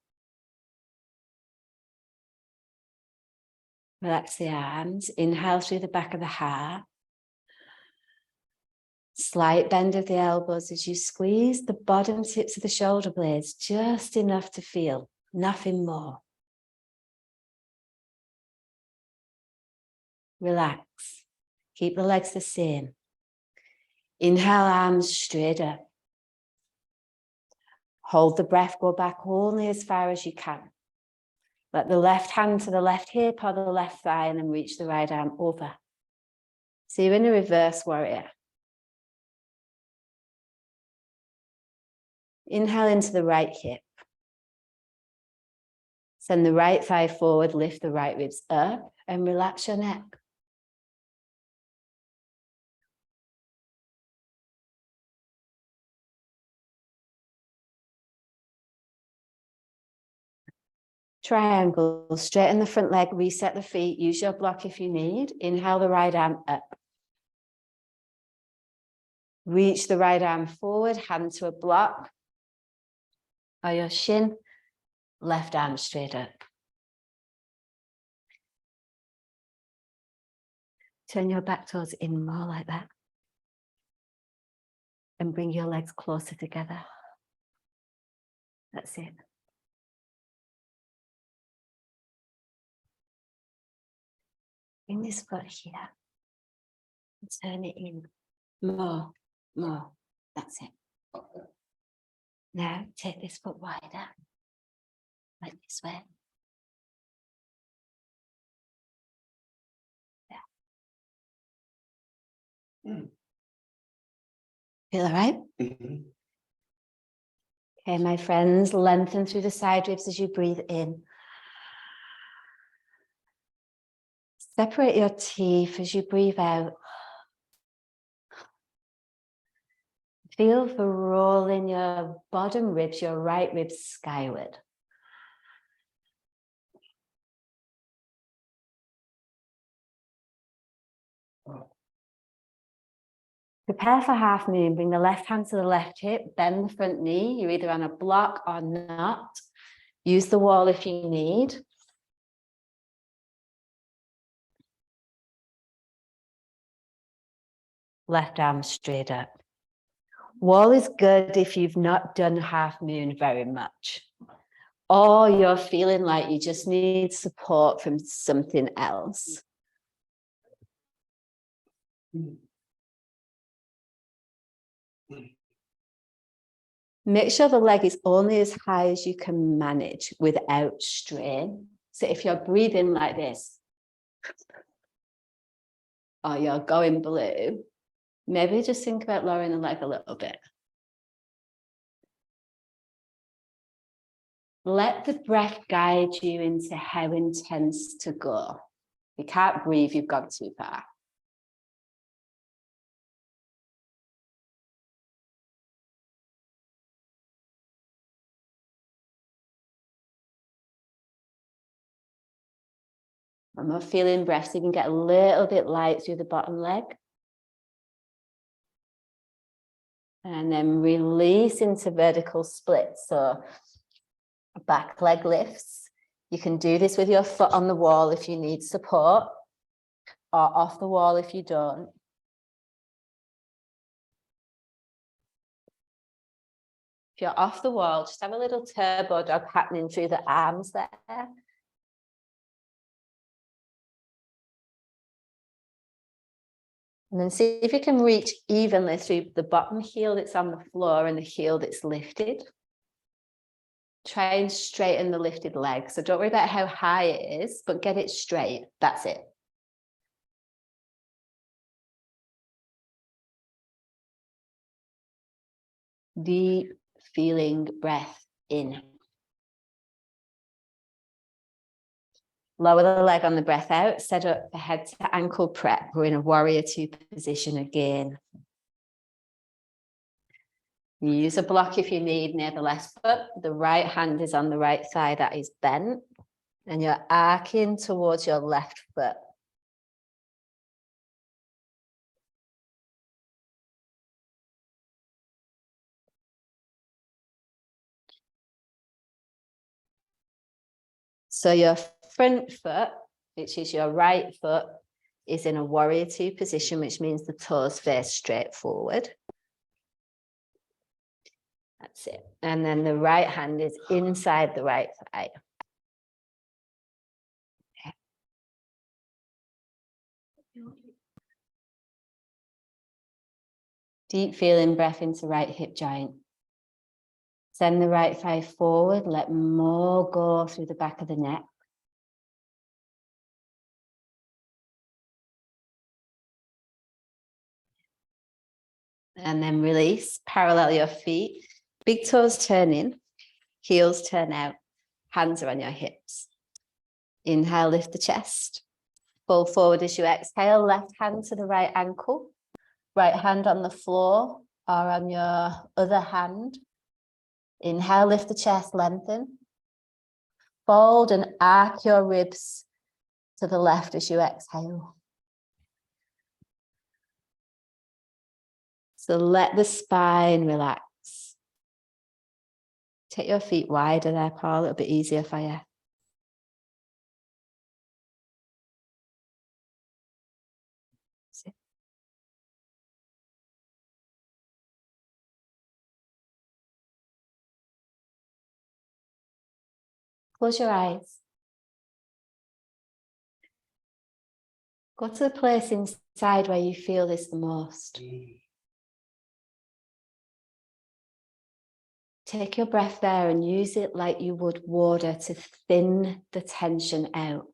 Relax the arms. Inhale through the back of the heart. Slight bend of the elbows as you squeeze the bottom tips of the shoulder blades just enough to feel, nothing more. Relax. Keep the legs the same. Inhale, arms straight up. Hold the breath, go back only as far as you can. Let the left hand to the left hip or the left thigh and then reach the right arm over. So you're in a reverse warrior. Inhale into the right hip. Send the right thigh forward, lift the right ribs up and relax your neck. Triangle, straighten the front leg, reset the feet, use your block if you need. Inhale the right arm up. Reach the right arm forward, hand to a block or your shin, left arm straight up. Turn your back toes in more like that. And bring your legs closer together. That's it. Bring this foot here. And turn it in. More. That's it. Now take this foot wider. Like this way. Yeah. Feel all right? Mm-hmm. Okay, my friends, lengthen through the side ribs as you breathe in. Separate your teeth as you breathe out. Feel for rolling your bottom ribs, your right ribs skyward. Prepare for half moon. Bring the left hand to the left hip, bend the front knee. You're either on a block or not. Use the wall if you need. Left arm straight up. Wall is good if you've not done half moon very much, or you're feeling like you just need support from something else. Make sure the leg is only as high as you can manage without strain. So if you're breathing like this, or you're going blue, maybe just think about lowering the leg a little bit. Let the breath guide you into how intense to go. If you can't breathe, you've gone too far. When we're feeling breaths, you can get a little bit light through the bottom leg. And then release into vertical splits. So back leg lifts. You can do this with your foot on the wall if you need support, or off the wall if you don't. If you're off the wall, just have a little turbo dog happening through the arms there. And then see if you can reach evenly through the bottom heel that's on the floor and the heel that's lifted. Try and straighten the lifted leg. So don't worry about how high it is, but get it straight. That's it. Deep feeling breath in. Lower the leg on the breath out, set up the head to ankle prep. We're in a warrior two position again. You use a block if you need near the left foot. The right hand is on the right thigh that is bent, and you're arcing towards your left foot. So your front foot, which is your right foot, is in a warrior two position, which means the toes face straight forward. That's it. And then the right hand is inside the right thigh. Okay. Deep feeling breath into right hip joint. Send the right thigh forward, let more go through the back of the neck. And then release, parallel your feet. Big toes turn in, heels turn out. Hands are on your hips. Inhale, lift the chest. Fall forward as you exhale. Left hand to the right ankle. Right hand on the floor or on your other hand. Inhale, lift the chest, lengthen. Fold and arc your ribs to the left as you exhale. So let the spine relax. Take your feet wider there, Paul, a little bit easier for you. Close your eyes. Go to the place inside where you feel this the most. Take your breath there and use it like you would water to thin the tension out.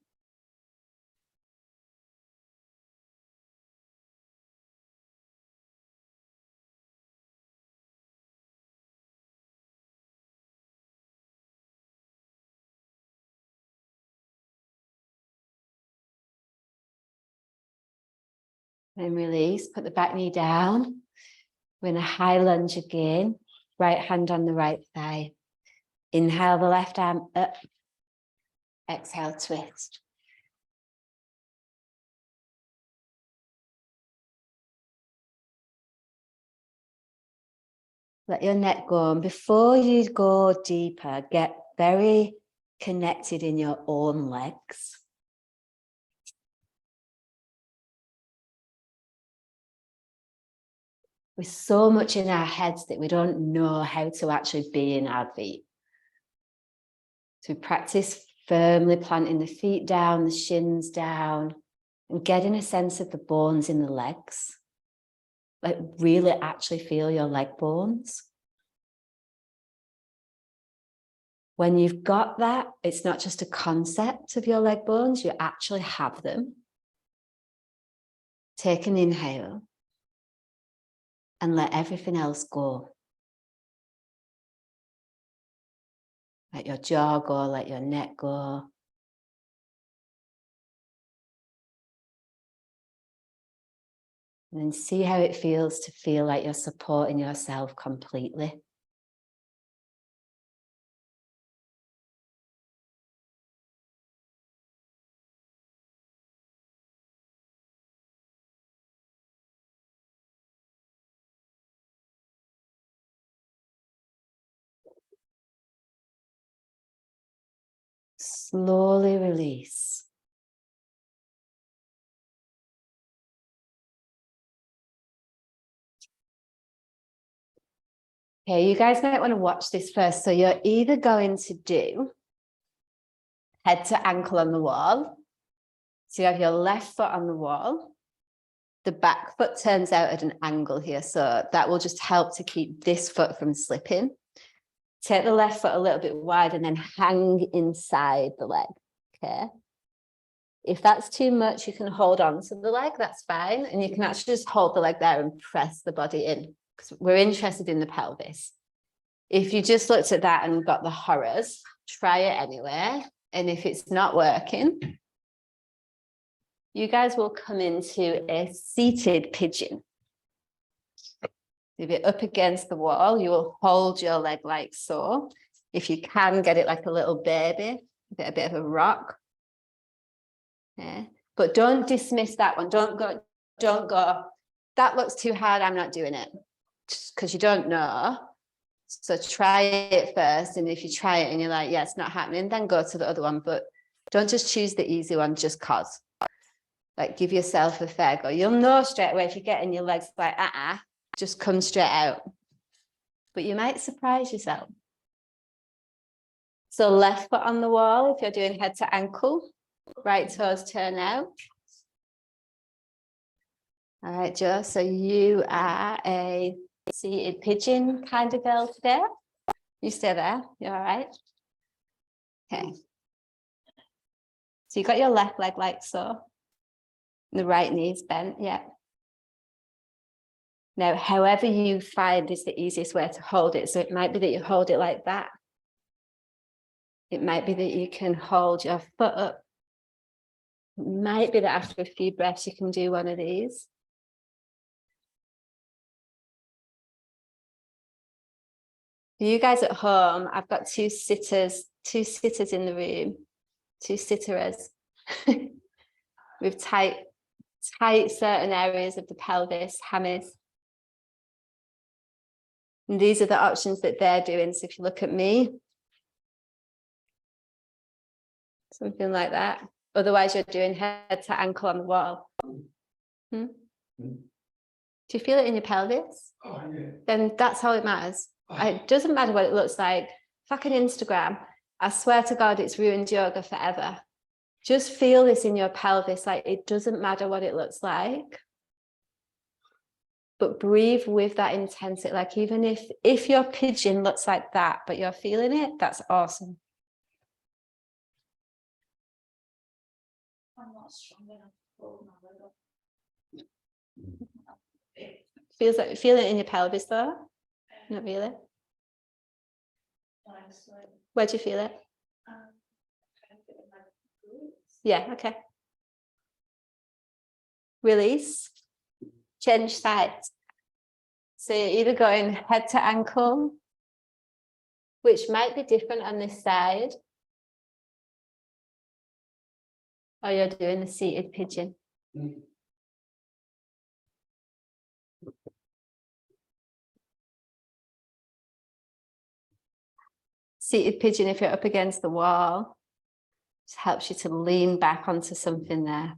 Then release, put the back knee down. We're in a high lunge again. Right hand on the right thigh. Inhale the left arm up. Exhale, twist. Let your neck go. And before you go deeper, get very connected in your own legs. We're so much in our heads that we don't know how to actually be in our feet. So we practice firmly planting the feet down, the shins down, and getting a sense of the bones in the legs. Like really actually feel your leg bones. When you've got that, it's not just a concept of your leg bones, you actually have them. Take an inhale. And let everything else go. Let your jaw go, let your neck go. And then see how it feels to feel like you're supporting yourself completely. Slowly release. Okay, you guys might want to watch this first. So you're either going to do head to ankle on the wall. So you have your left foot on the wall. The back foot turns out at an angle here. So that will just help to keep this foot from slipping. Take the left foot a little bit wide and then hang inside the leg, okay? If that's too much, you can hold on to the leg, that's fine. And you can actually just hold the leg there and press the body in, because we're interested in the pelvis. If you just looked at that and got the horrors, try it anyway. And if it's not working, you guys will come into a seated pigeon. If you're up against the wall, you will hold your leg like so. If you can, get it like a little baby, get a bit of a rock. Okay. But don't dismiss that one. Don't go, that looks too hard, I'm not doing it. Just because you don't know. So try it first. And if you try it and you're like, yeah, it's not happening, then go to the other one. But don't just choose the easy one just cause. Like give yourself a fair go. You'll know straight away if you're getting your legs like, just come straight out. But you might surprise yourself. So left foot on the wall, if you're doing head to ankle, right toes turn out. All right, Jo, so you are a seated pigeon kind of girl today. You stay there, you all right? Okay. So you got your left leg like so. The right knee's bent, yeah. Now, however you find is the easiest way to hold it. So it might be that you hold it like that. It might be that you can hold your foot up. It might be that after a few breaths, you can do one of these. For you guys at home, I've got two sitters in the room, two sitterers with tight certain areas of the pelvis, hammies. And these are the options that they're doing. So if you look at me, something like that. Otherwise, you're doing head to ankle on the wall. Do you feel it in your pelvis? Oh, yeah. Then that's all it matters. It doesn't matter what it looks like. Fucking Instagram. I swear to God, it's ruined yoga forever. Just feel this in your pelvis. Like, it doesn't matter what it looks like. But breathe with that intensity. Like, even if your pigeon looks like that, but you're feeling it, that's awesome. I'm not strong enough to hold my leg up. Feels like, feel it in your pelvis though? Not really? Where do you feel it? Yeah, okay. Release. Change sides. So you're either going head to ankle, which might be different on this side, or you're doing the seated pigeon. Seated pigeon, if you're up against the wall, just helps you to lean back onto something there.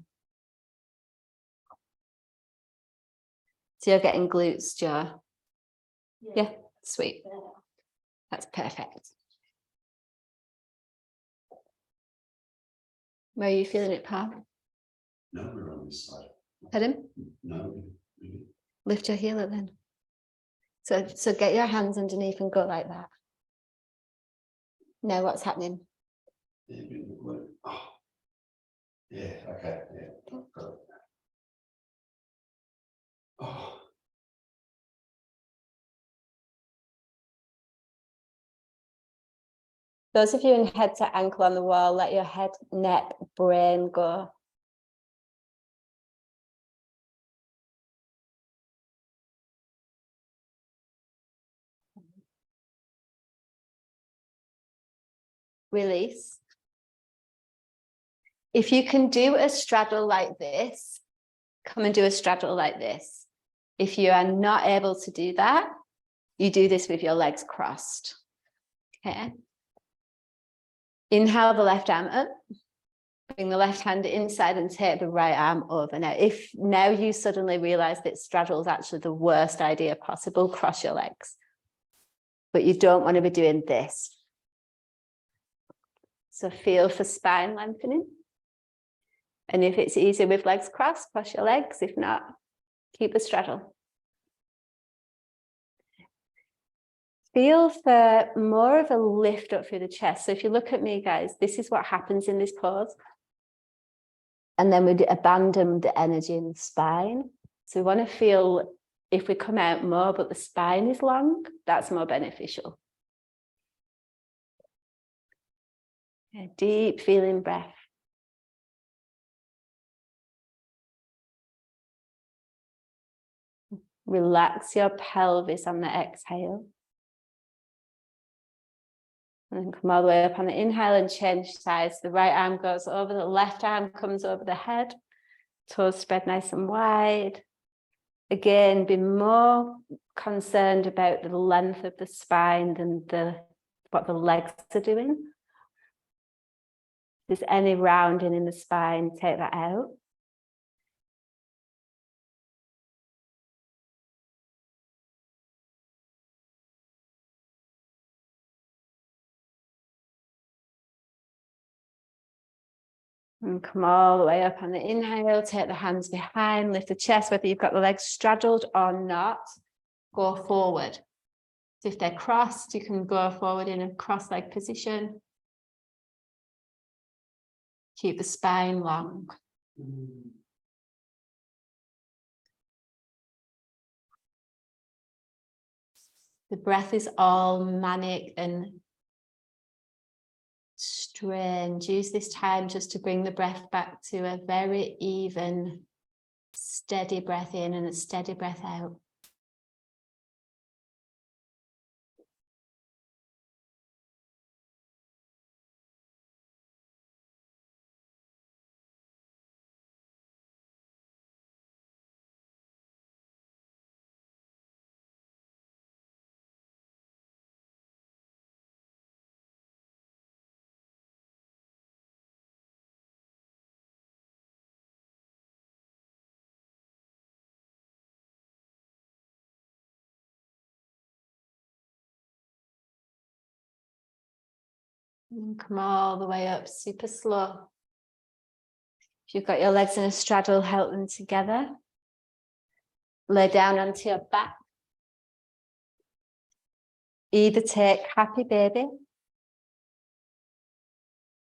So you're getting glutes, Joe? Yeah, sweet. That's perfect. Where are you feeling it, Pam? No, we're on this side. Pardon? No, really. Lift your heel up then. So get your hands underneath and go like that. Now what's happening? Yeah, oh. Yeah, okay, yeah. Got it. Oh. Those of you in head to ankle on the wall, let your head, neck, brain go. Release. If you can do a straddle like this, come and do a straddle like this. If you are not able to do that, you do this with your legs crossed. Okay. Inhale the left arm up. Bring the left hand inside and take the right arm over. Now, if now you suddenly realize that straddle is actually the worst idea possible, cross your legs. But you don't want to be doing this. So feel for spine lengthening. And if it's easier with legs crossed, cross your legs. If not, keep the straddle. Feel for more of a lift up through the chest. So if you look at me, guys, this is what happens in this pose. And then we abandon the energy in the spine. So we want to feel, if we come out more, but the spine is long, that's more beneficial. Okay, deep feeling breath. Relax your pelvis on the exhale. And then come all the way up on the inhale and change sides. The right arm goes over, the left arm comes over the head. Toes spread nice and wide. Again, be more concerned about the length of the spine than what the legs are doing. If there's any rounding in the spine, take that out. And come all the way up on the inhale, take the hands behind, lift the chest, whether you've got the legs straddled or not, go forward. So if they're crossed, you can go forward in a cross-leg position. Keep the spine long. The breath is all manic and strained. Use this time just to bring the breath back to a very even, steady breath in and a steady breath out. And come all the way up, super slow. If you've got your legs in a straddle, help them together. Lay down onto your back. Either take happy baby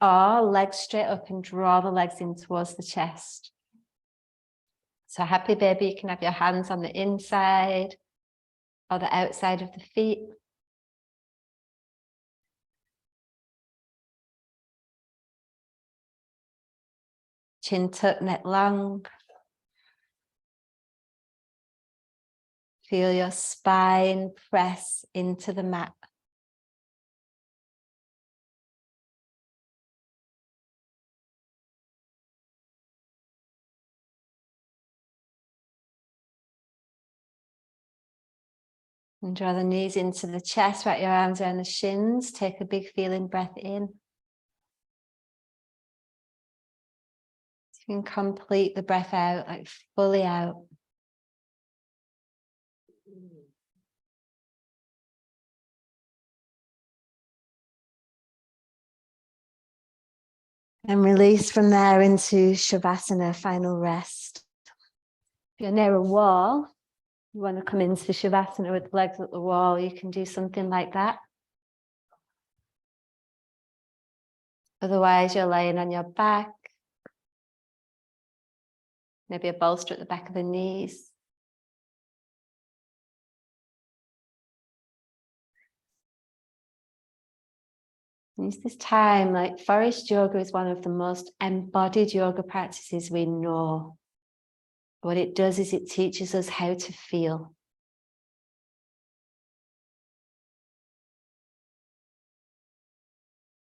or legs straight up and draw the legs in towards the chest. So happy baby, you can have your hands on the inside or the outside of the feet. Chin tuck, neck long. Feel your spine press into the mat. And draw the knees into the chest, wrap your arms around the shins. Take a big feeling breath in. You can complete the breath out, like fully out. And release from there into Shavasana, final rest. If you're near a wall, you want to come into Shavasana with the legs at the wall, you can do something like that. Otherwise, you're laying on your back. Maybe a bolster at the back of the knees. Use this time, like Forrest Yoga is one of the most embodied yoga practices we know. What it does is it teaches us how to feel.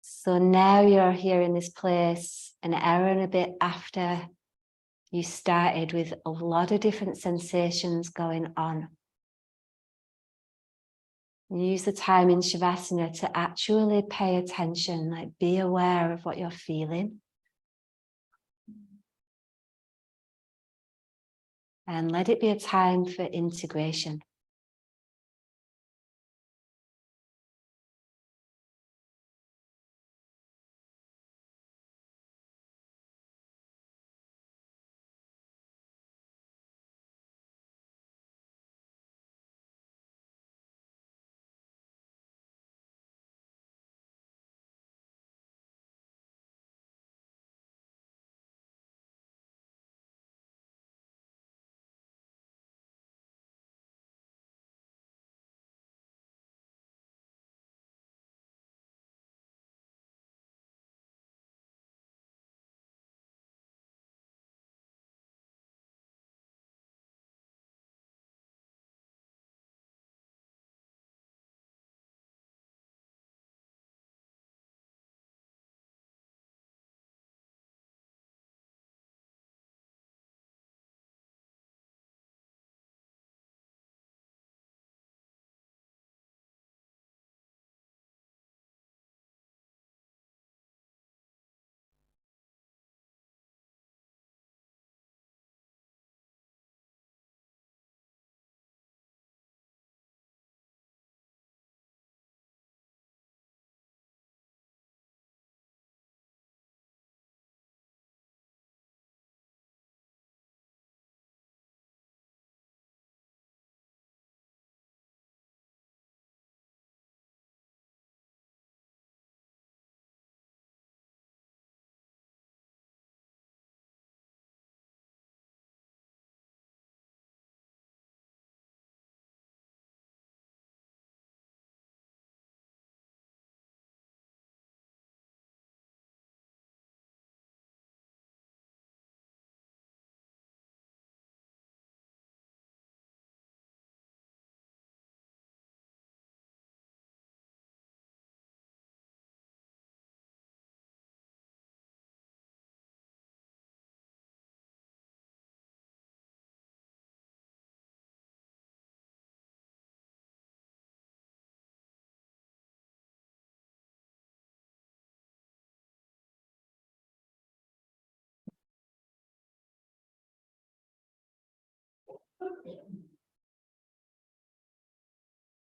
So now you're here in this place an hour and a bit after you started with a lot of different sensations going on. Use the time in Shavasana to actually pay attention, like be aware of what you're feeling. And let it be a time for integration.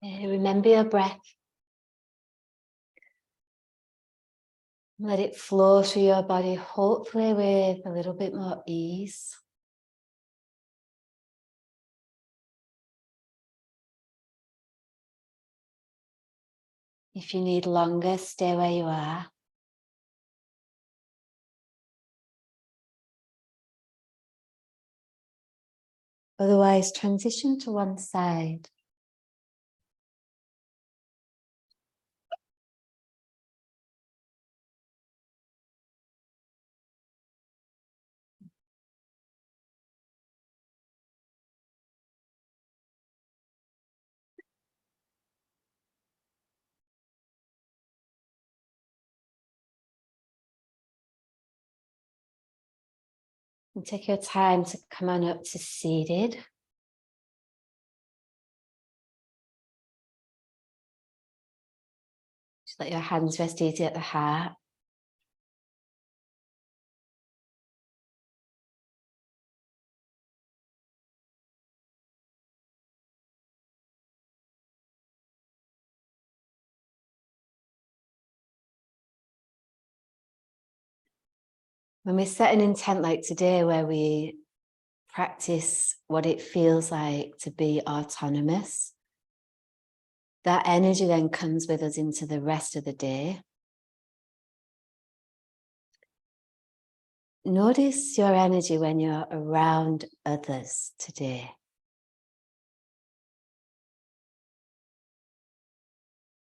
Remember your breath. Let it flow through your body, hopefully with a little bit more ease. If you need longer, stay where you are. Otherwise, transition to one side. And take your time to come on up to seated. Just let your hands rest easy at the heart. When we set an intent like today, where we practice what it feels like to be autonomous, that energy then comes with us into the rest of the day. Notice your energy when you're around others today.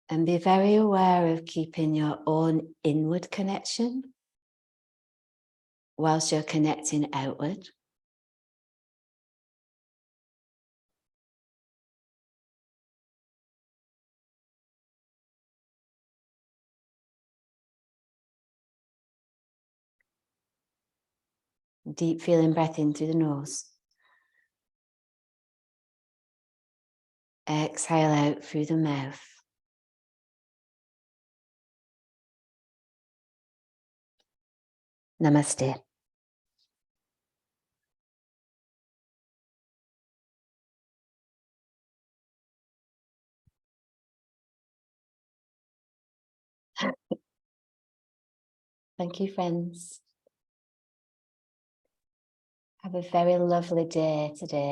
And be very aware of keeping your own inward connection whilst you're connecting outward. Deep feeling breath in through the nose. Exhale out through the mouth. Namaste. Thank you, friends. Have a very lovely day today.